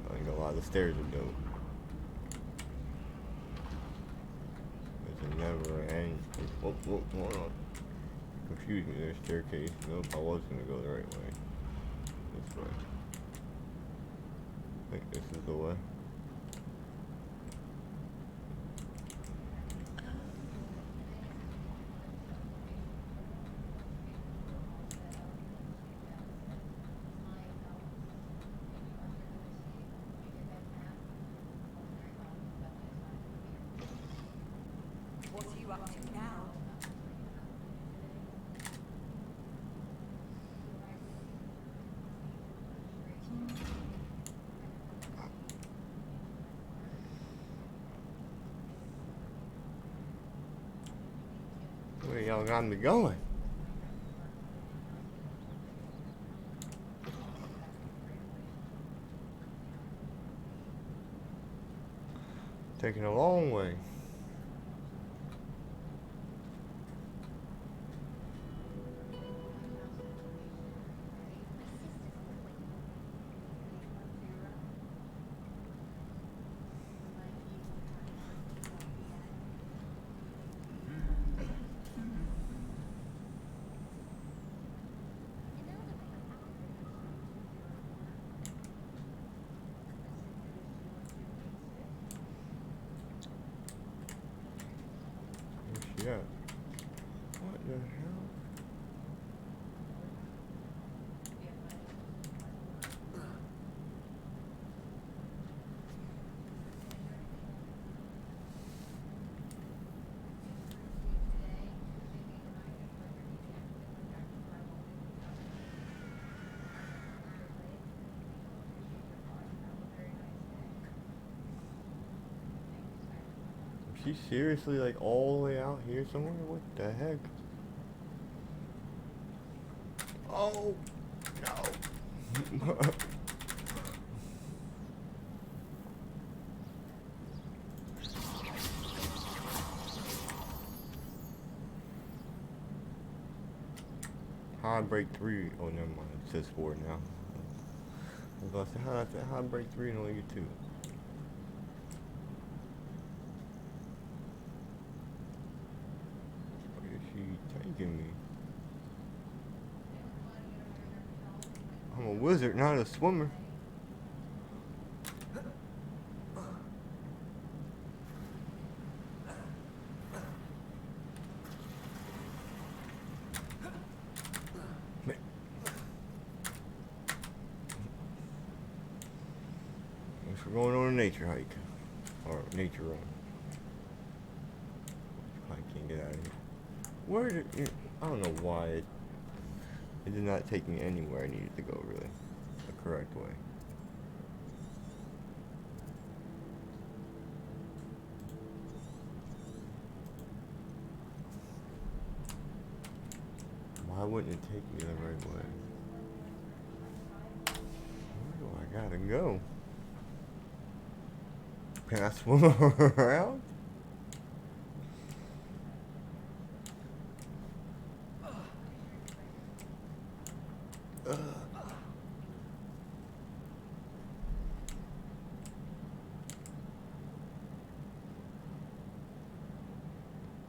I ain't gonna lie, the stairs are dope. It's a never end. Whoop, hold on. Confuse me, there's staircase. Nope, I was gonna go the right way. This way. I think this is the way. What are you up to now? Where y'all got me going? Taking a long way. Yeah. What the hell? Is she seriously like all the way out here somewhere? What the heck? Oh no. Hard break 3. Oh, never mind. It says 4 now. I was about to say, how break 3 and only get 2? Where is she taking me? I'm a wizard, not a swimmer. we're going on a nature hike. Or nature run. I can't get out of here. Where did it, I don't know why it did not take me anywhere I needed to go, really. The correct way. Why wouldn't it take me the right way? Where do I gotta go? Can I swim around?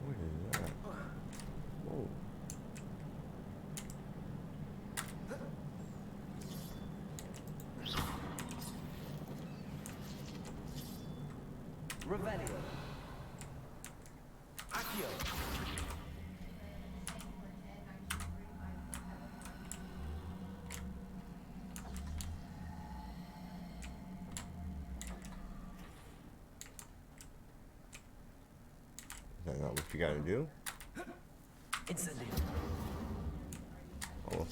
What is that? Whoa. Revelio. Accio. Is that not what you gotta do? Instantly. Oh.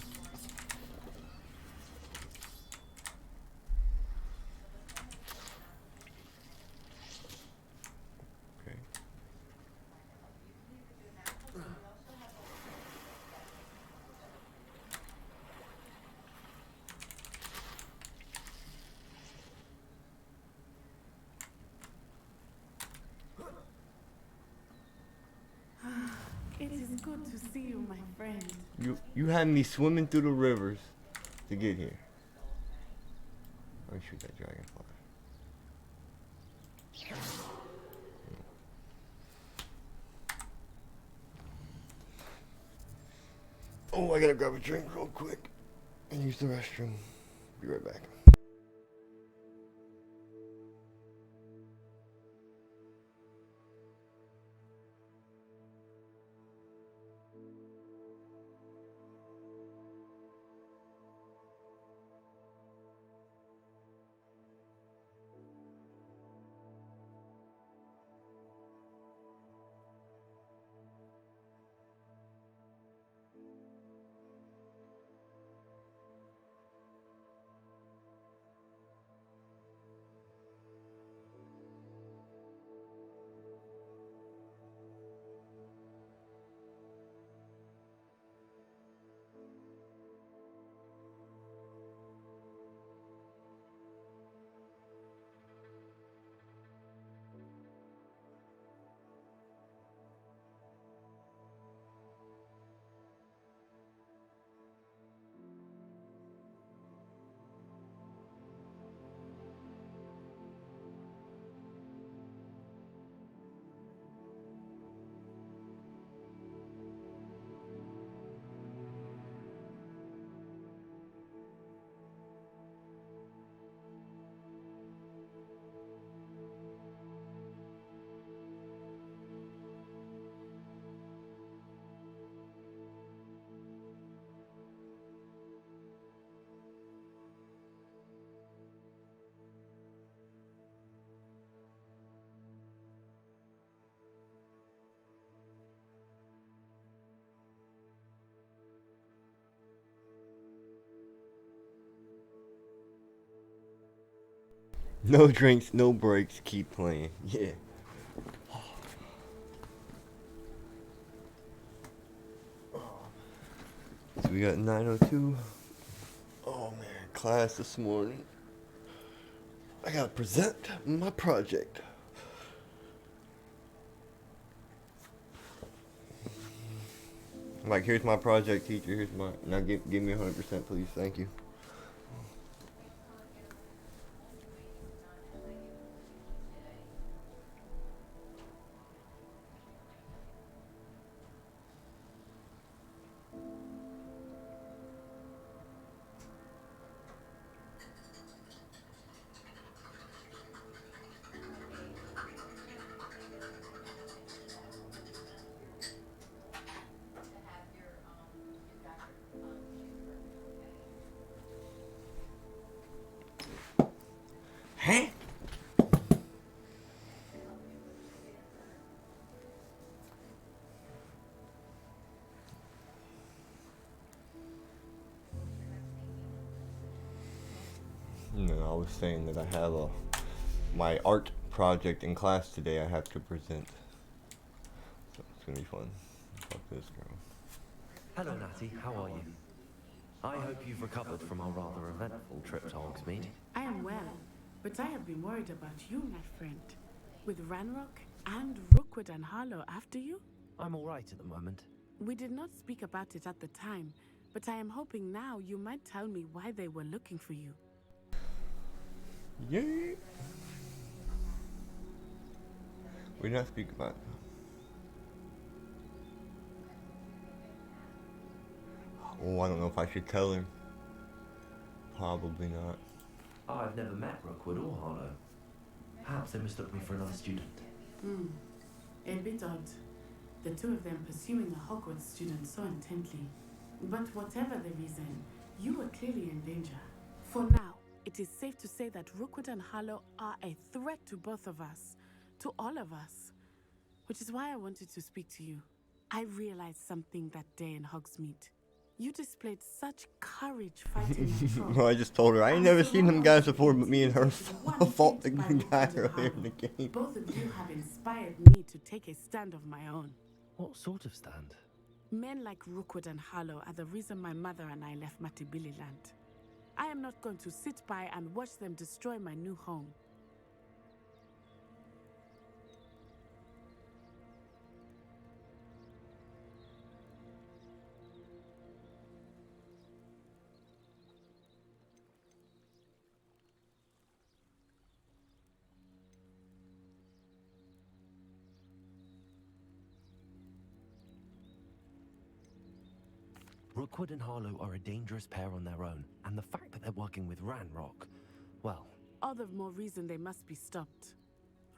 Okay. It is good to see you, my friend. You had me swimming through the rivers to get here. Let me shoot that dragonfly. Oh, I gotta grab a drink real quick and use the restroom. Be right back. No drinks, no breaks, keep playing. Yeah. So we got 9:02. Oh man, class this morning. I gotta present my project. Like, here's my project, teacher. Here's my. Now give me 100%, please. Thank you. Huh? was saying that I have my art project in class today I have to present. So it's gonna be fun. Fuck this girl. Hello, Natty. How are you? I hope you've recovered from our rather eventful trip to Hogsmeade. I am well, but I have been worried about you, my friend. With Ranrock and Rookwood and Harlow after you? I'm all right at the moment. We did not speak about it at the time, but I am hoping now you might tell me why they were looking for you. Yeah. We're not speaking about it. Oh, I don't know if I should tell her. Probably not. I've never met Rookwood or Harlow. Perhaps they mistook me for another student. A bit odd. The two of them pursuing a Hogwarts student so intently. But whatever the reason, you were clearly in danger. For now, it is safe to say that Rookwood and Harlow are a threat to both of us. To all of us. Which is why I wanted to speak to you. I realized something that day in Hogsmeade. You displayed such courage fighting that troll. Well, I just told her I ain't never seen them guys before, but me and her fought the guy earlier in the game. Both of you have inspired me to take a stand of my own. What sort of stand? Men like Rookwood and Harlow are the reason my mother and I left Matabeleland. I am not going to sit by and watch them destroy my new home. Rookwood and Harlow are a dangerous pair on their own, and the fact that they're working with Ranrock, well... All the more reason they must be stopped.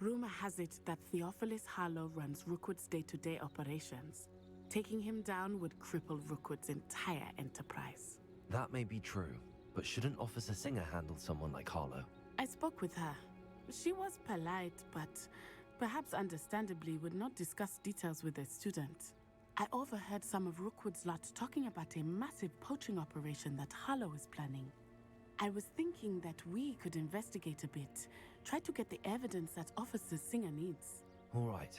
Rumor has it that Theophilus Harlow runs Rookwood's day-to-day operations. Taking him down would cripple Rookwood's entire enterprise. That may be true, but shouldn't Officer Singer handle someone like Harlow? I spoke with her. She was polite, but perhaps understandably would not discuss details with a student. I overheard some of Rookwood's lot talking about a massive poaching operation that Harlow is planning. I was thinking that we could investigate a bit, try to get the evidence that Officer Singer needs. All right,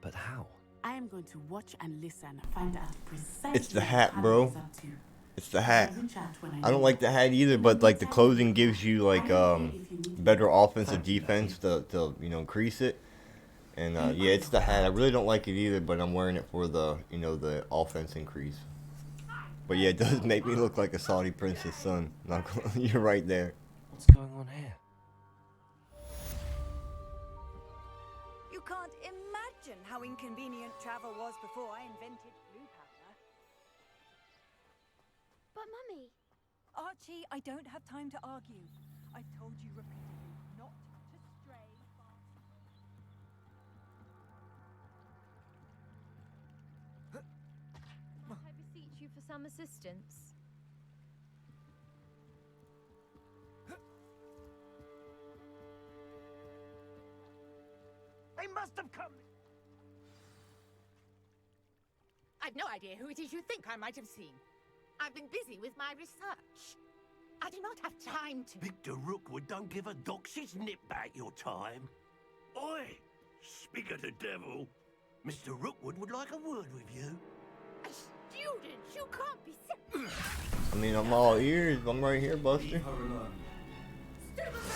but how? I am going to watch and listen, find out precisely. It's the hat, bro. It's the hat. I don't know. like the hat either, but like the clothing gives you like better offensive defense to increase it. And yeah, it's the hat. I really don't like it either, but I'm wearing it for the the offense increase. But yeah, it does make me look like a Saudi prince's son. You're right there. What's going on here? You can't imagine how inconvenient travel was before I invented blue powder. But Mummy... Archie, I don't have time to argue. I've told you repeatedly not to stray far. Might I beseech you for some assistance? They must have come. I've no idea who it is you think I might have seen. I've been busy with my research. I do not have time to... Victor Rookwood don't give a doxy's nip back your time. Oi! Speak of the devil. Mr. Rookwood would like a word with you. A student? You can't be serious. I mean, I'm all ears. I'm right here, Buster.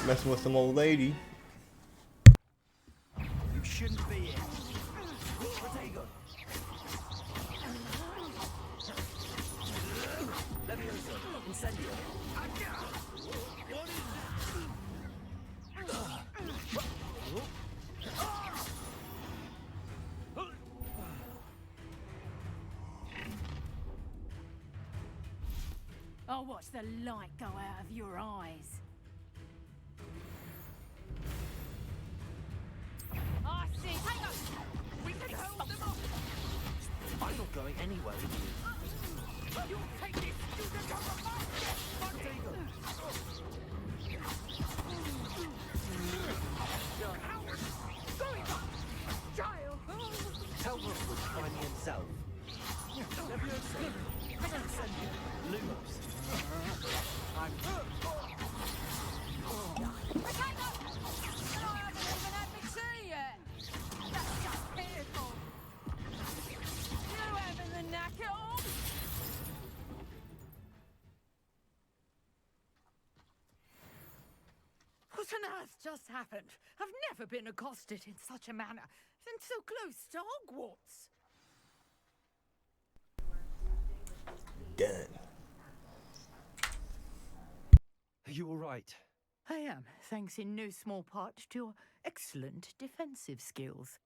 Messing with some old lady. You shouldn't be here. Protego. Leviosa. Incendio. What is I'll watch the light go out of your eyes. I see. Hang on! We can hold them off! I'm not going anywhere with you. You'll take this student on the market! Child! Tell Rookwood to find me himself. Leviosa. Incendio. Lumos. earth just happened? I've never been accosted in such a manner, and so close to Hogwarts. Done. Are you all right? I am, thanks in no small part to your excellent defensive skills.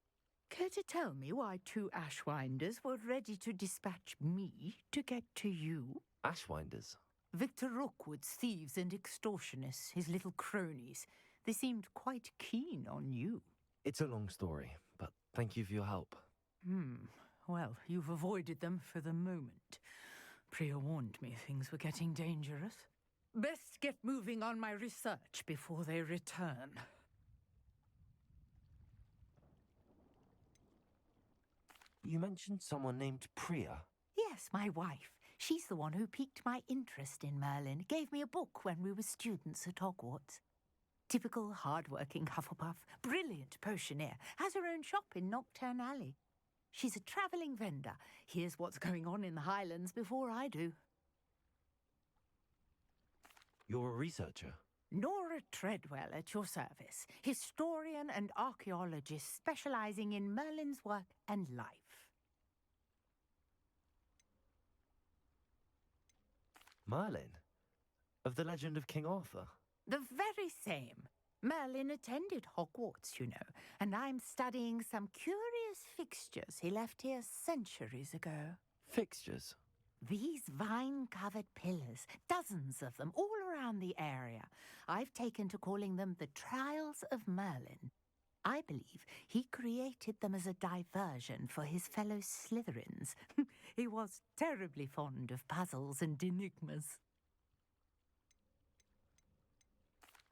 Care to tell me why 2 Ashwinders were ready to dispatch me to get to you? Ashwinders? Victor Rookwood's thieves and extortionists, his little cronies. They seemed quite keen on you. It's a long story, but thank you for your help. Well, you've avoided them for the moment. Priya warned me things were getting dangerous. Best get moving on my research before they return. You mentioned someone named Priya. Yes, my wife. She's the one who piqued my interest in Merlin, gave me a book when we were students at Hogwarts. Typical hard-working Hufflepuff, brilliant potioneer, has her own shop in Nocturne Alley. She's a travelling vendor, hears what's going on in the Highlands before I do. You're a researcher? Nora Treadwell at your service, historian and archaeologist specialising in Merlin's work and life. Merlin? Of the legend of King Arthur? The very same. Merlin attended Hogwarts, you know, and I'm studying some curious fixtures he left here centuries ago. Fixtures? These vine-covered pillars, dozens of them, all around the area. I've taken to calling them the Trials of Merlin. I believe he created them as a diversion for his fellow Slytherins. He was terribly fond of puzzles and enigmas.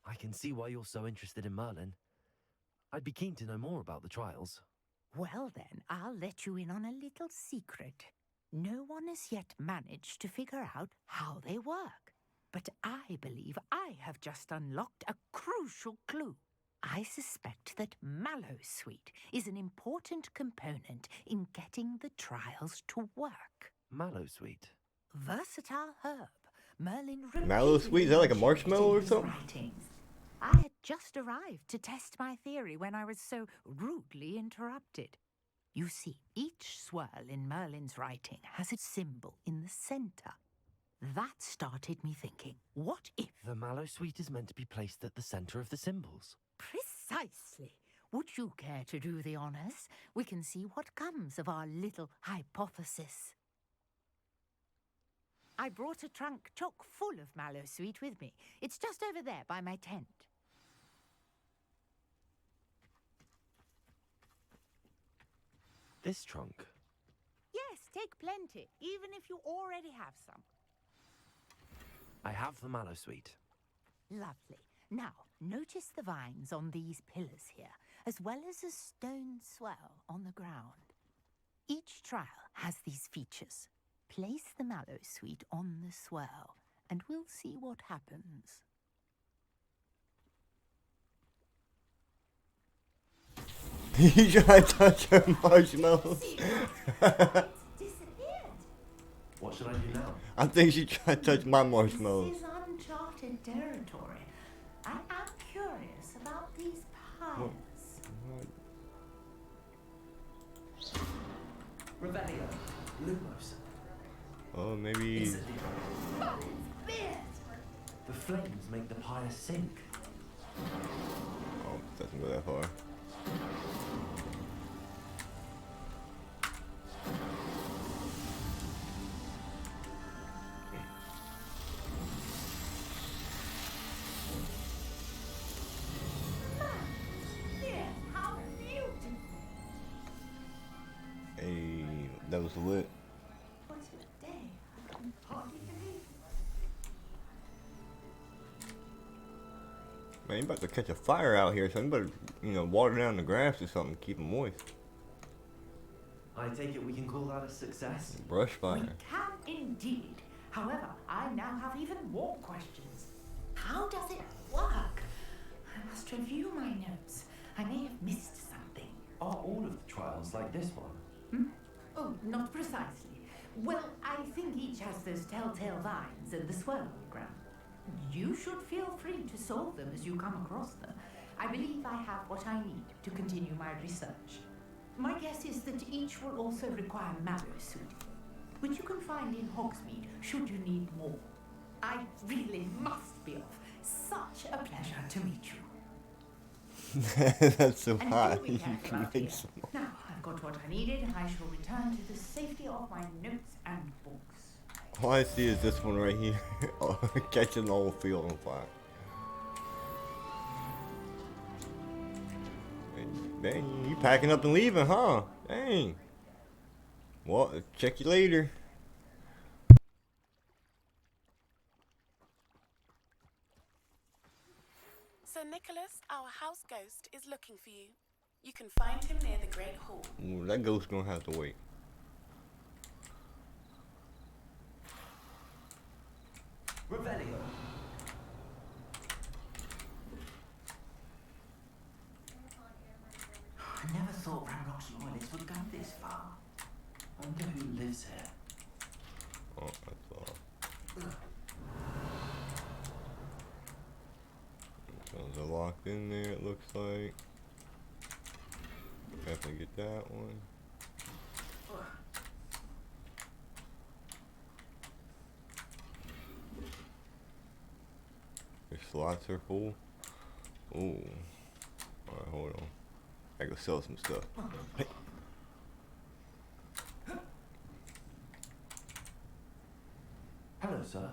I can see why you're so interested in Merlin. I'd be keen to know more about the trials. Well then, I'll let you in on a little secret. No one has yet managed to figure out how they work. But I believe I have just unlocked a crucial clue. I suspect that Mallowsweet is an important component in getting the trials to work. Mallowsweet? Versatile herb. Merlin Mallowsweet? Is that like a marshmallow or something? writings. I had just arrived to test my theory when I was so rudely interrupted. You see, each swirl in Merlin's writing has a symbol in the centre. That started me thinking, what if... The Mallowsweet is meant to be placed at the centre of the symbols. Precisely. Would you care to do the honours? We can see what comes of our little hypothesis. I brought a trunk chock full of Mallowsweet with me. It's just over there by my tent. This trunk? Yes, take plenty, even if you already have some. I have the Mallowsweet. Lovely. Now, notice the vines on these pillars here, as well as a stone swell on the ground. Each trial has these features. Place the Mallowsweet on the swirl, and we'll see what happens. You tried to touch her marshmallows. What should I do now? I think she tried to touch my marshmallows. This is uncharted territory. I am curious about these piles. Revelio. Lumos. Oh, maybe... The flames make the pyre sink. Oh, doesn't go that far. Hey, that was lit. What a day. I can hardly believe. Man, you about to catch a fire out here, so you better, water down the grass or something, keep them moist. I take it we can call that a success? Brush fire. We can indeed. However, I now have even more questions. How does it work? I must review my notes. I may have missed something. Are all of the trials like this one? Oh, not precisely. Well, I think each has those telltale vines and the swirl on the ground. You should feel free to solve them as you come across them. I believe I have what I need to continue my research. My guess is that each will also require mallow suit, which you can find in Hogsmeade should you need more. I really must be off. Such a pleasure to meet you. That's so And hot. do be You careful can out make here. some. Now I've got what I needed. I shall return to the safety of my notes and books. All I see is this one right here, catching the whole field on fire. Dang, you packing up and leaving, huh? Dang. Well, check you later. Sir Nicholas, our house ghost, is looking for you. You can find him near the Great Hall. Ooh, that ghost gonna have to wait. Revelio. I never thought Ranrock's loyalists would go this far. I wonder who lives here. Oh, that's all. So they're locked in there, it looks like. Definitely get that one. Your slots are full. Ooh. Alright, hold on. I go sell some stuff. Hey. Hello, sir.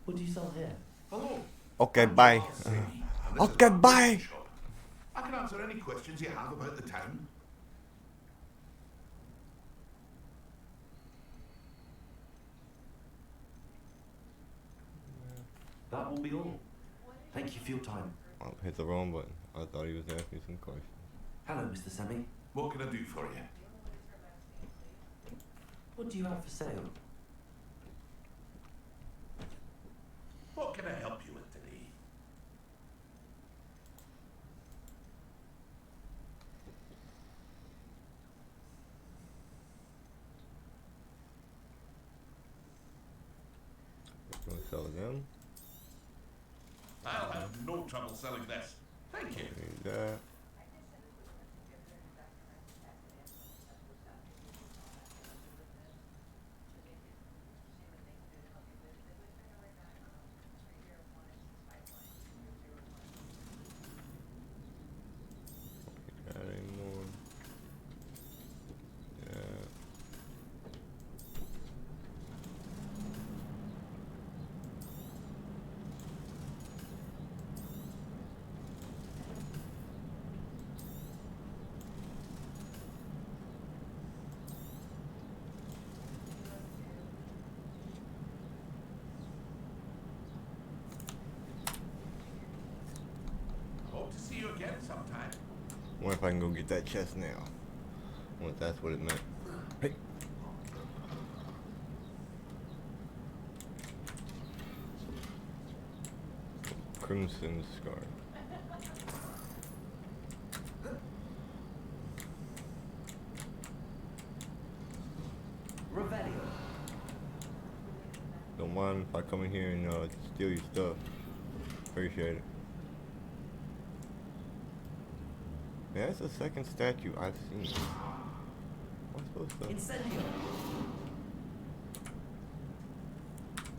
What do you sell here? Hello. Okay, bye. Okay, bye. I can answer any questions you have about the town. That will be all. Thank you for your time. I hit the wrong button. I thought he was asking me some questions. Hello, Mr. Semi. What can I do for you? What do you have for sale? What can I help you with today? You want to sell them? I'll have no trouble selling this. Thank you. Need that. Got any more? Yeah. Hope to see you again sometime. Wonder if I can go get that chest now. Wonder if that's what it meant. Hey. Crimson Scar. Revelio. Don't mind if I come in here and steal your stuff. Appreciate it. Yeah, that's the second statue I've seen. What's supposed to? Incendio.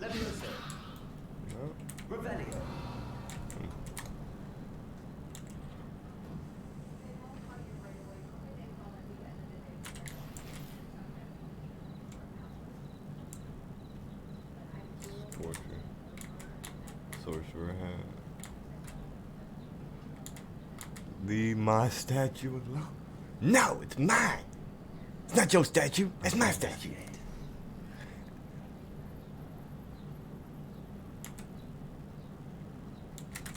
Leviosa. No. Revelio. Torture. Sorcerer hat. Leave my statue alone. No, it's mine. It's not your statue. It's my statue.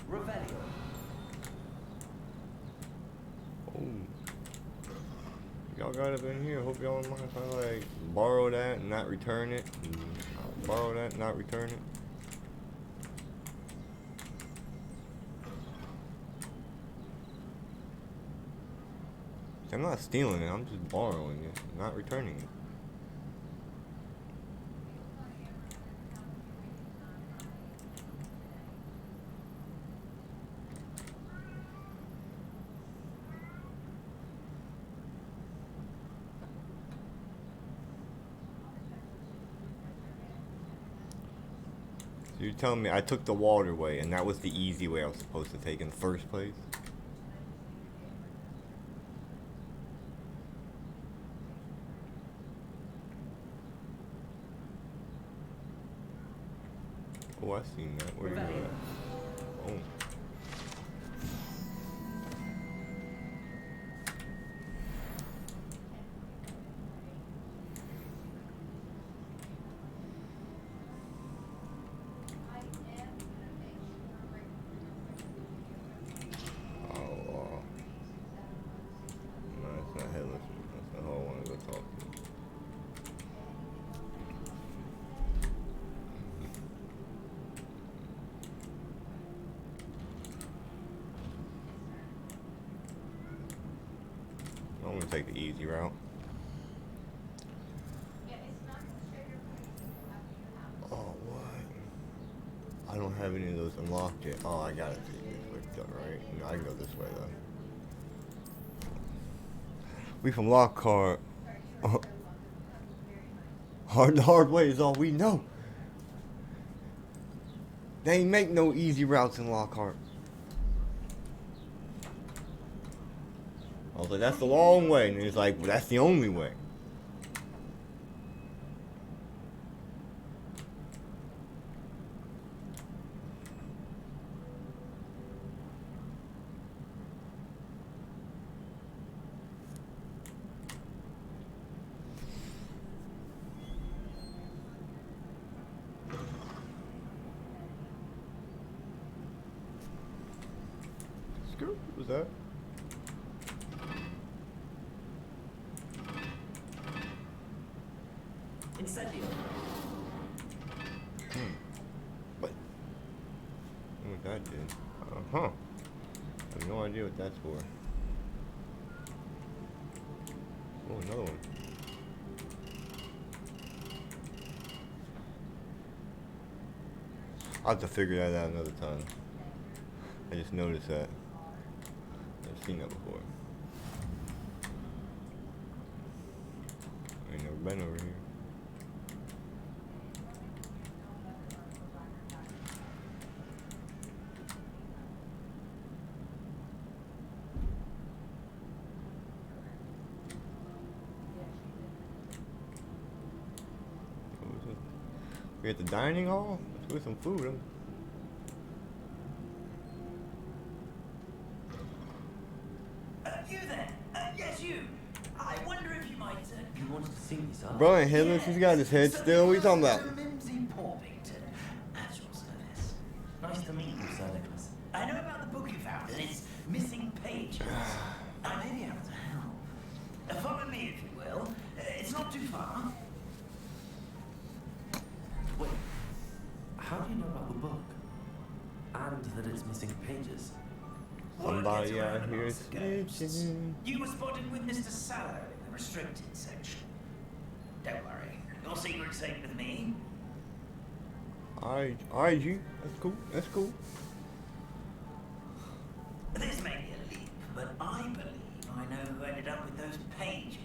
Revelio. Oh. Y'all got it in here. Hope y'all don't mind if I like borrow that and not return it. Borrow that and not return it. I'm not stealing it, I'm just borrowing it, not returning it. You're telling me I took the waterway and that was the easy way I was supposed to take in the first place? Oh, I seen that. Where you at? Oh. I'm gonna take the easy route. Oh, what? I don't have any of those unlocked yet. Oh, I gotta take this way, right? No, I can go this way though. We from Lockhart. The hard way is all we know. They ain't make no easy routes in Lockhart. I was like, that's the long way. And he's like, well, that's the only way. Screw, what was that? Incendio. What? What that did? I have no idea what that's for. Oh, another one. I'll have to figure that out another time. I just noticed that. I've seen that before. I ain't never been over here. We at the dining hall? Let's go get some food. You there? Yes, you. I wonder if you might. You wanted to see me, sir? Brian Hiddless, he's got his head still. What are you talking about? Mimsy Porpington, at your service. Nice to meet you, Sir Nicholas. I know about the book you found and its missing pages. I may be able to help. Follow me, if you will. It's not too far. Wait, how do you know about the book? And that it's missing pages? Somebody out here snitching. You were spotted with Mr. Sallow in the restricted section. Don't worry, your secret's safe with me. Alright, G. That's cool. That's cool. This may be a leap, but I believe I know who ended up with those pages.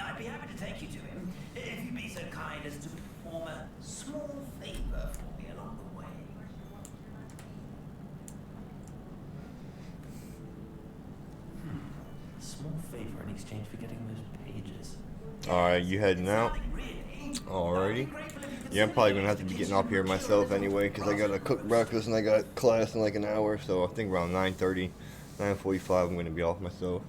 I'd be happy to take you to him if you'd be so kind as to perform a small favor for me along the way. Small favor in exchange for getting those pages. Alright, you heading out? Alrighty. Yeah, I'm probably gonna have to be getting up here myself anyway, because I gotta cook breakfast and I got class in like an hour, so I think around 9:30, 9:45 I'm gonna be off myself.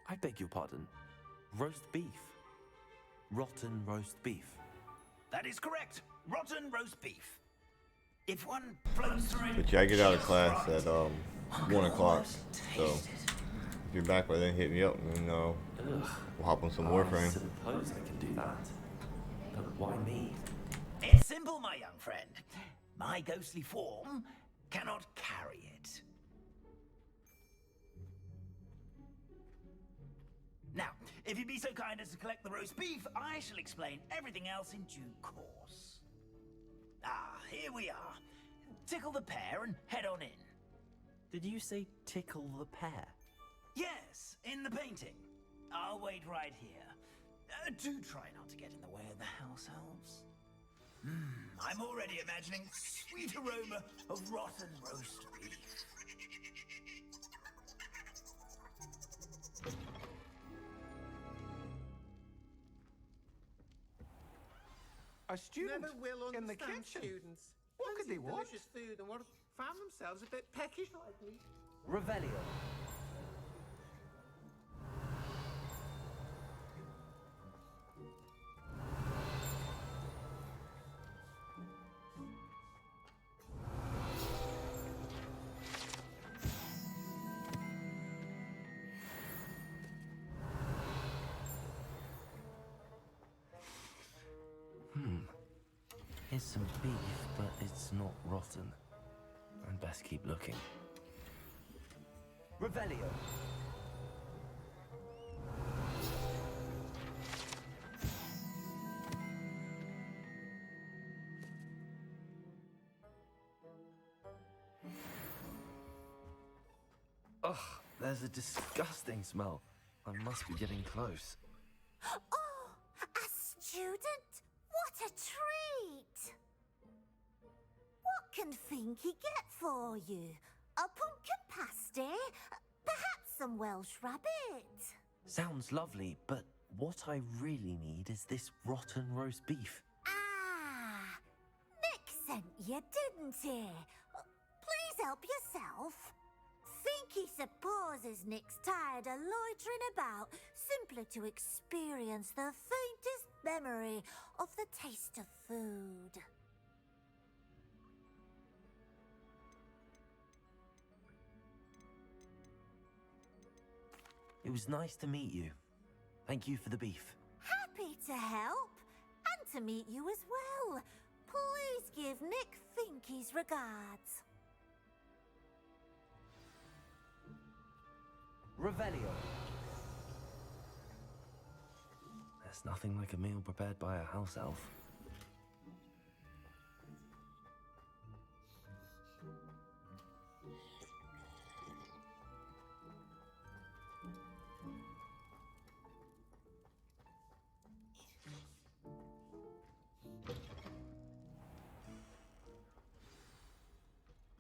I beg your pardon. Roast beef. Rotten roast beef. That is correct. Rotten roast beef. If one flows through it. But yeah, I get out of class at 1 o'clock, so if you're back by then, hit me up and we'll hop on some Warframe. I suppose I can do that. But why me? It's simple, my young friend. My ghostly form cannot carry it. If you'd be so kind as to collect the roast beef, I shall explain everything else in due course. Ah, here we are. Tickle the pear and head on in. Did you say tickle the pear? Yes, in the painting. I'll wait right here. Do try not to get in the way of the house elves. I'm already imagining sweet aroma of rotten roast beef. A student Never will in the understand kitchen. students. What could they Fancy want? delicious food and want to found themselves a bit peckish like me. Revelio. Here's some beef, but it's not rotten. I'd best keep looking. Revelio. Ugh, there's a disgusting smell. I must be getting close. Oh, a student? What a treat! What can Finky get for you? A pumpkin pasty? Perhaps some Welsh rabbit? Sounds lovely, but what I really need is this rotten roast beef. Ah, Nick sent you, didn't he? Please help yourself. Finky supposes Nick's tired of loitering about simply to experience the faintest memory of the taste of food. It was nice to meet you. Thank you for the beef. Happy to help, and to meet you as well. Please give Nick Finky's regards. Revelio. There's nothing like a meal prepared by a house elf.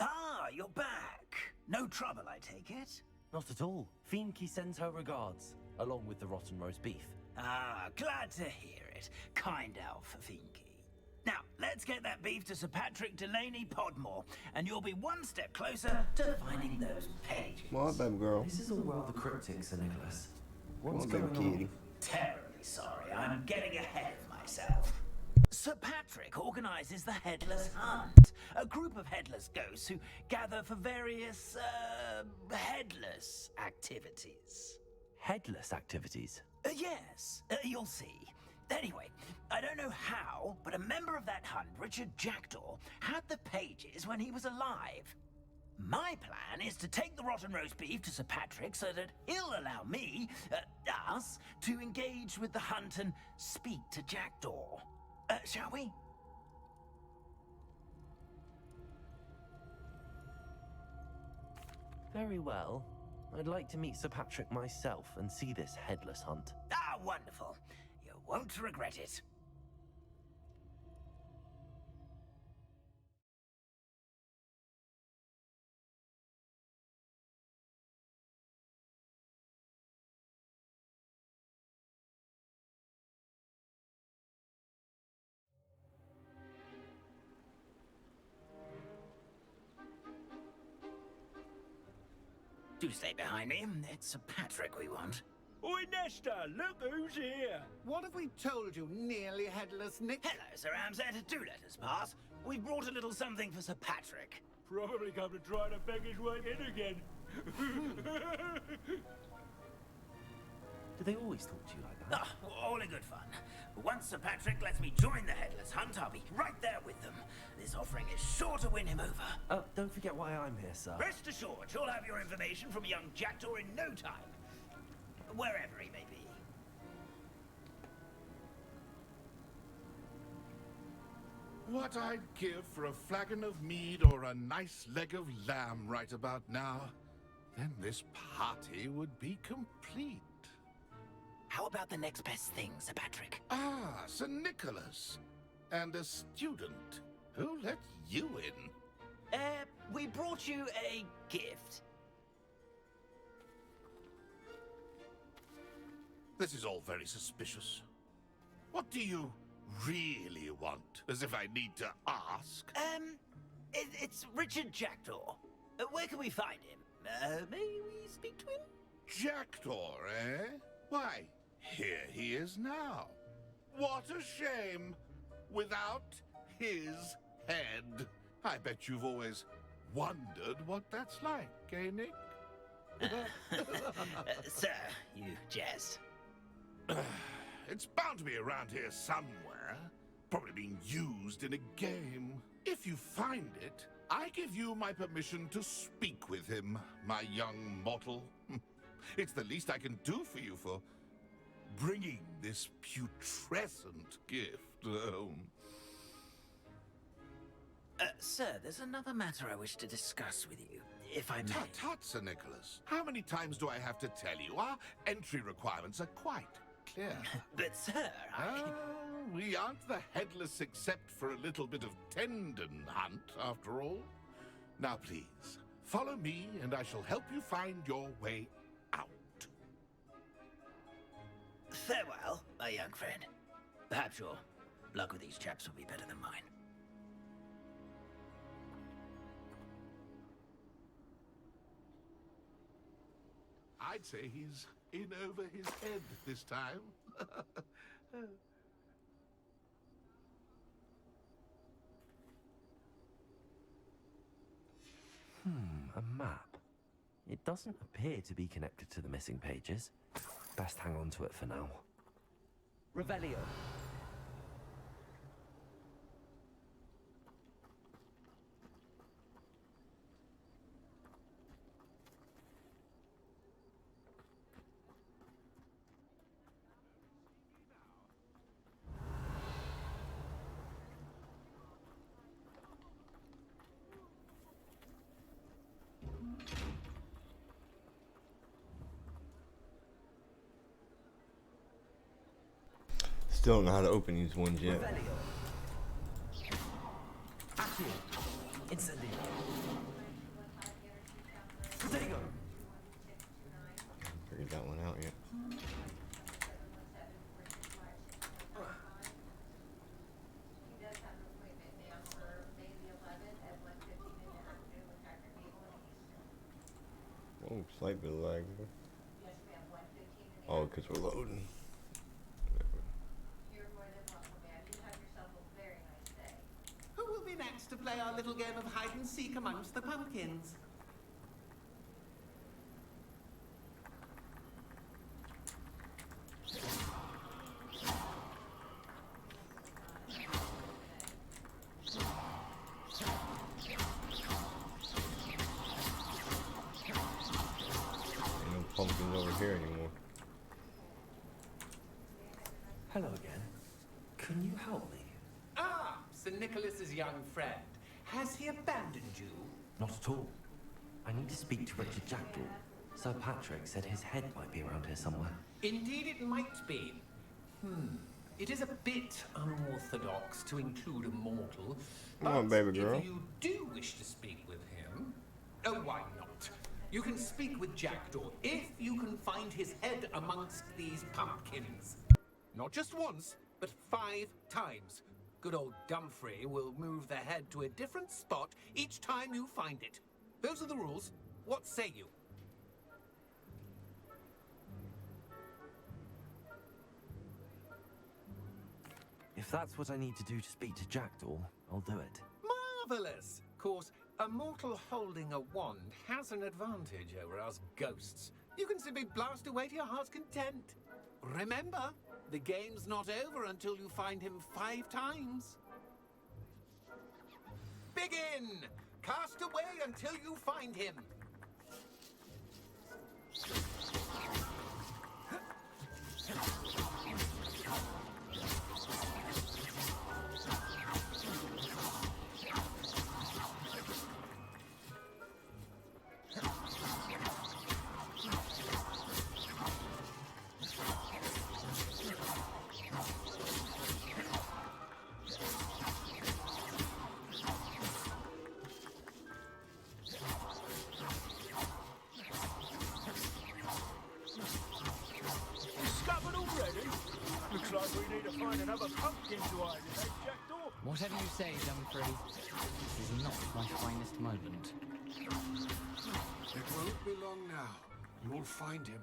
Ah, you're back. No trouble, I take it? Not at all. Finky sends her regards, along with the rotten roast beef. Ah, glad to hear it. Kind elf, Finky. Now, let's get that beef to Sir Patrick Delaney Podmore, and you'll be one step closer to finding those pages. Come on, baby girl. This is all rather cryptic, Sir Nicholas. What's Come on, going baby on? Terribly sorry, I'm getting ahead of myself. Sir Patrick organizes the Headless Hunt, a group of headless ghosts who gather for various, headless activities. Headless activities? Yes, you'll see. Anyway, I don't know how, but a member of that hunt, Richard Jackdaw, had the pages when he was alive. My plan is to take the rotten roast beef to Sir Patrick so that he'll allow me, us, to engage with the hunt and speak to Jackdaw. Shall we? Very well. I'd like to meet Sir Patrick myself and see this headless hunt. Ah, wonderful. You won't regret it. Do stay behind me. It's Sir Patrick we want. Oi, Nesta, look who's here. What have we told you, nearly headless Nick? Hello, Sir Amset. Do let us pass. We brought a little something for Sir Patrick. Probably come to try to beg his way in again. Do they always talk to you like that? Ah, all in good fun. Once Sir Patrick lets me join the Headless Hunt, I'll be right there with them. This offering is sure to win him over. Don't forget why I'm here, sir. Rest assured, you'll have your information from young Jackdaw in no time. Wherever he may be. What I'd give for a flagon of mead or a nice leg of lamb right about now, then this party would be complete. How about the next best thing, Sir Patrick? Ah, Sir Nicholas. And a student. Who let you in? We brought you a gift. This is all very suspicious. What do you really want? As if I need to ask. It's Richard Jackdaw. Where can we find him? May we speak to him? Jackdaw, eh? Why, here he is now. What a shame. Without his head. I bet you've always wondered what that's like, eh, Nick? Sir, you jest. It's bound to be around here somewhere. Probably being used in a game. If you find it, I give you my permission to speak with him, my young mortal. It's the least I can do for you for bringing this putrescent gift home. Sir, there's another matter I wish to discuss with you, if I may. Tut, tut, Sir Nicholas. How many times do I have to tell you? Our entry requirements are quite clear. But, sir, we aren't the headless except for a little bit of tendon hunt, after all. Now, please, follow me, and I shall help you find your way out. Farewell, my young friend. Perhaps your luck with these chaps will be better than mine. I'd say he's in over his head this time. A map. It doesn't appear to be connected to the missing pages. Best hang on to it for now. Revelio. Still don't know how to open these ones yet. Incendio. Figured that one out yet. Oh, slight bit of lag. Oh, because we're loading. Who will be next to play our little game of hide and seek amongst the pumpkins? Ain't no pumpkins over here anymore. Hello again. Can you help me? Ah, Sir Nicholas's young friend. Has he abandoned you? Not at all. I need to speak to Richard Jackdaw. Sir Patrick said his head might be around here somewhere. Indeed it might be. It is a bit unorthodox to include a mortal. Come on, baby girl. If you do wish to speak with him, oh, why not? You can speak with Jackdaw if you can find his head amongst these pumpkins. Not just once, but 5 times. Good old Dumfrey will move the head to a different spot each time you find it. Those are the rules. What say you? If that's what I need to do to speak to Jackdaw, I'll do it. Marvelous! Of course, a mortal holding a wand has an advantage over us ghosts. You can simply blast away to your heart's content. Remember, the game's not over until you find him 5 times. Begin! Cast away until you find him. Whatever you say, Dumfries. This is not my finest moment. It won't be long now. You'll find him.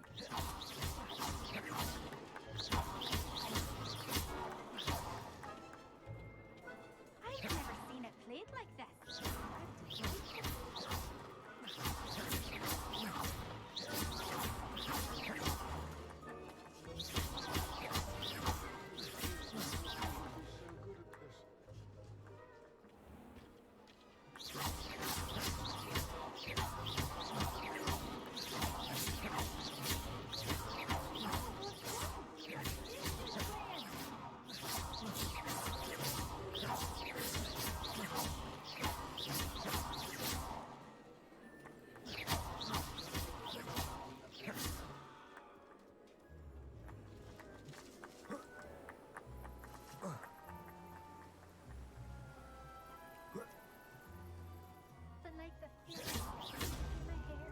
I've never seen it played like this.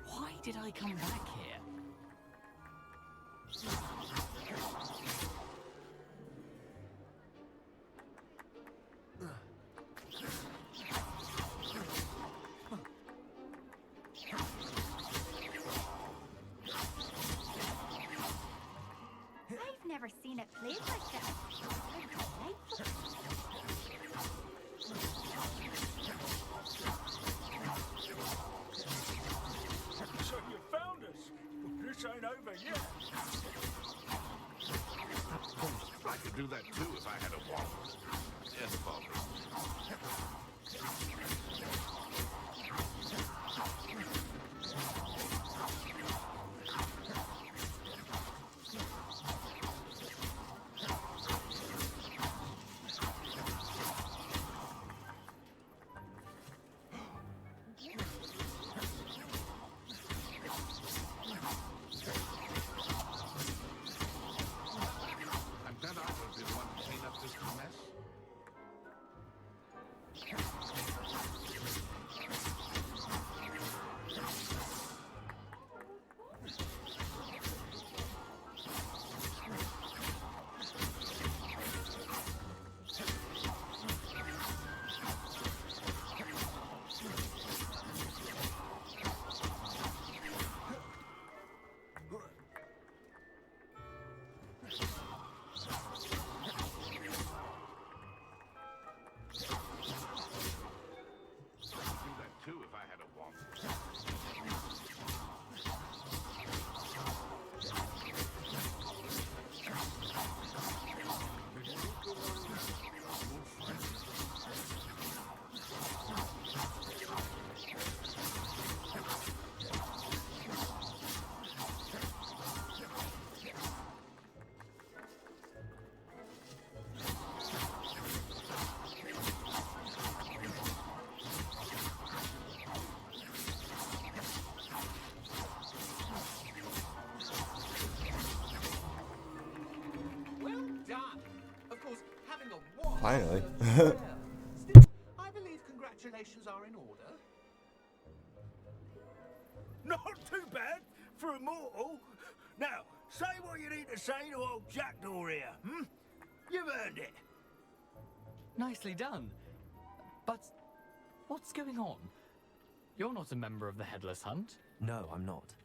Why did I come back here? I've never seen it played like this. So you found us. This ain't over yet. I could do that too if I had a wand. Yes, Father. I bet I would be the one to clean up this mess. I'd do that too if I had a wand. Well done. Of course, having a wand. Finally. I believe congratulations are in order. Not too bad for a mortal. Now, say what you need to say to old Jackdaw here, hmm? You've earned it. Nicely done. But what's going on? You're not a member of the Headless Hunt. No, I'm not.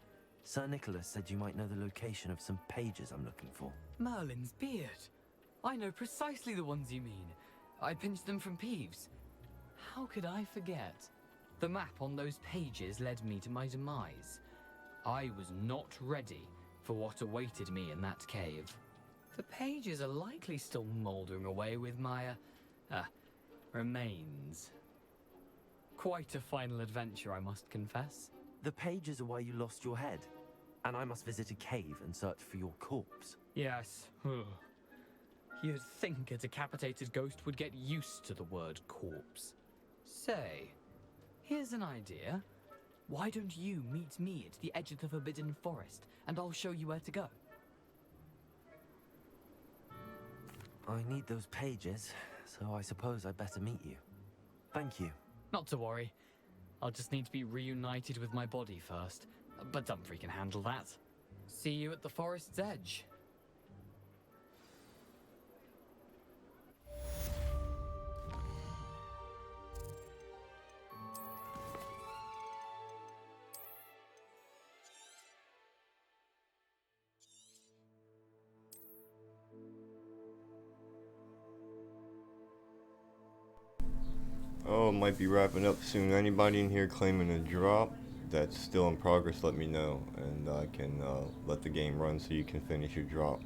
Sir Nicholas said you might know the location of some pages I'm looking for. Merlin's beard. I know precisely the ones you mean. I pinched them from Peeves. How could I forget? The map on those pages led me to my demise. I was not ready for what awaited me in that cave. The pages are likely still mouldering away with my, remains. Quite a final adventure, I must confess. The pages are where you lost your head, and I must visit a cave and search for your corpse. Yes. You'd think a decapitated ghost would get used to the word corpse. Say, here's an idea. Why don't you meet me at the edge of the Forbidden Forest, and I'll show you where to go? I need those pages, so I suppose I'd better meet you. Thank you. Not to worry. I'll just need to be reunited with my body first, but Dumfries can handle that. See you at the forest's edge. Oh, it might be wrapping up soon. Anybody in here claiming a drop that's still in progress, let me know, and I can let the game run so you can finish your drop.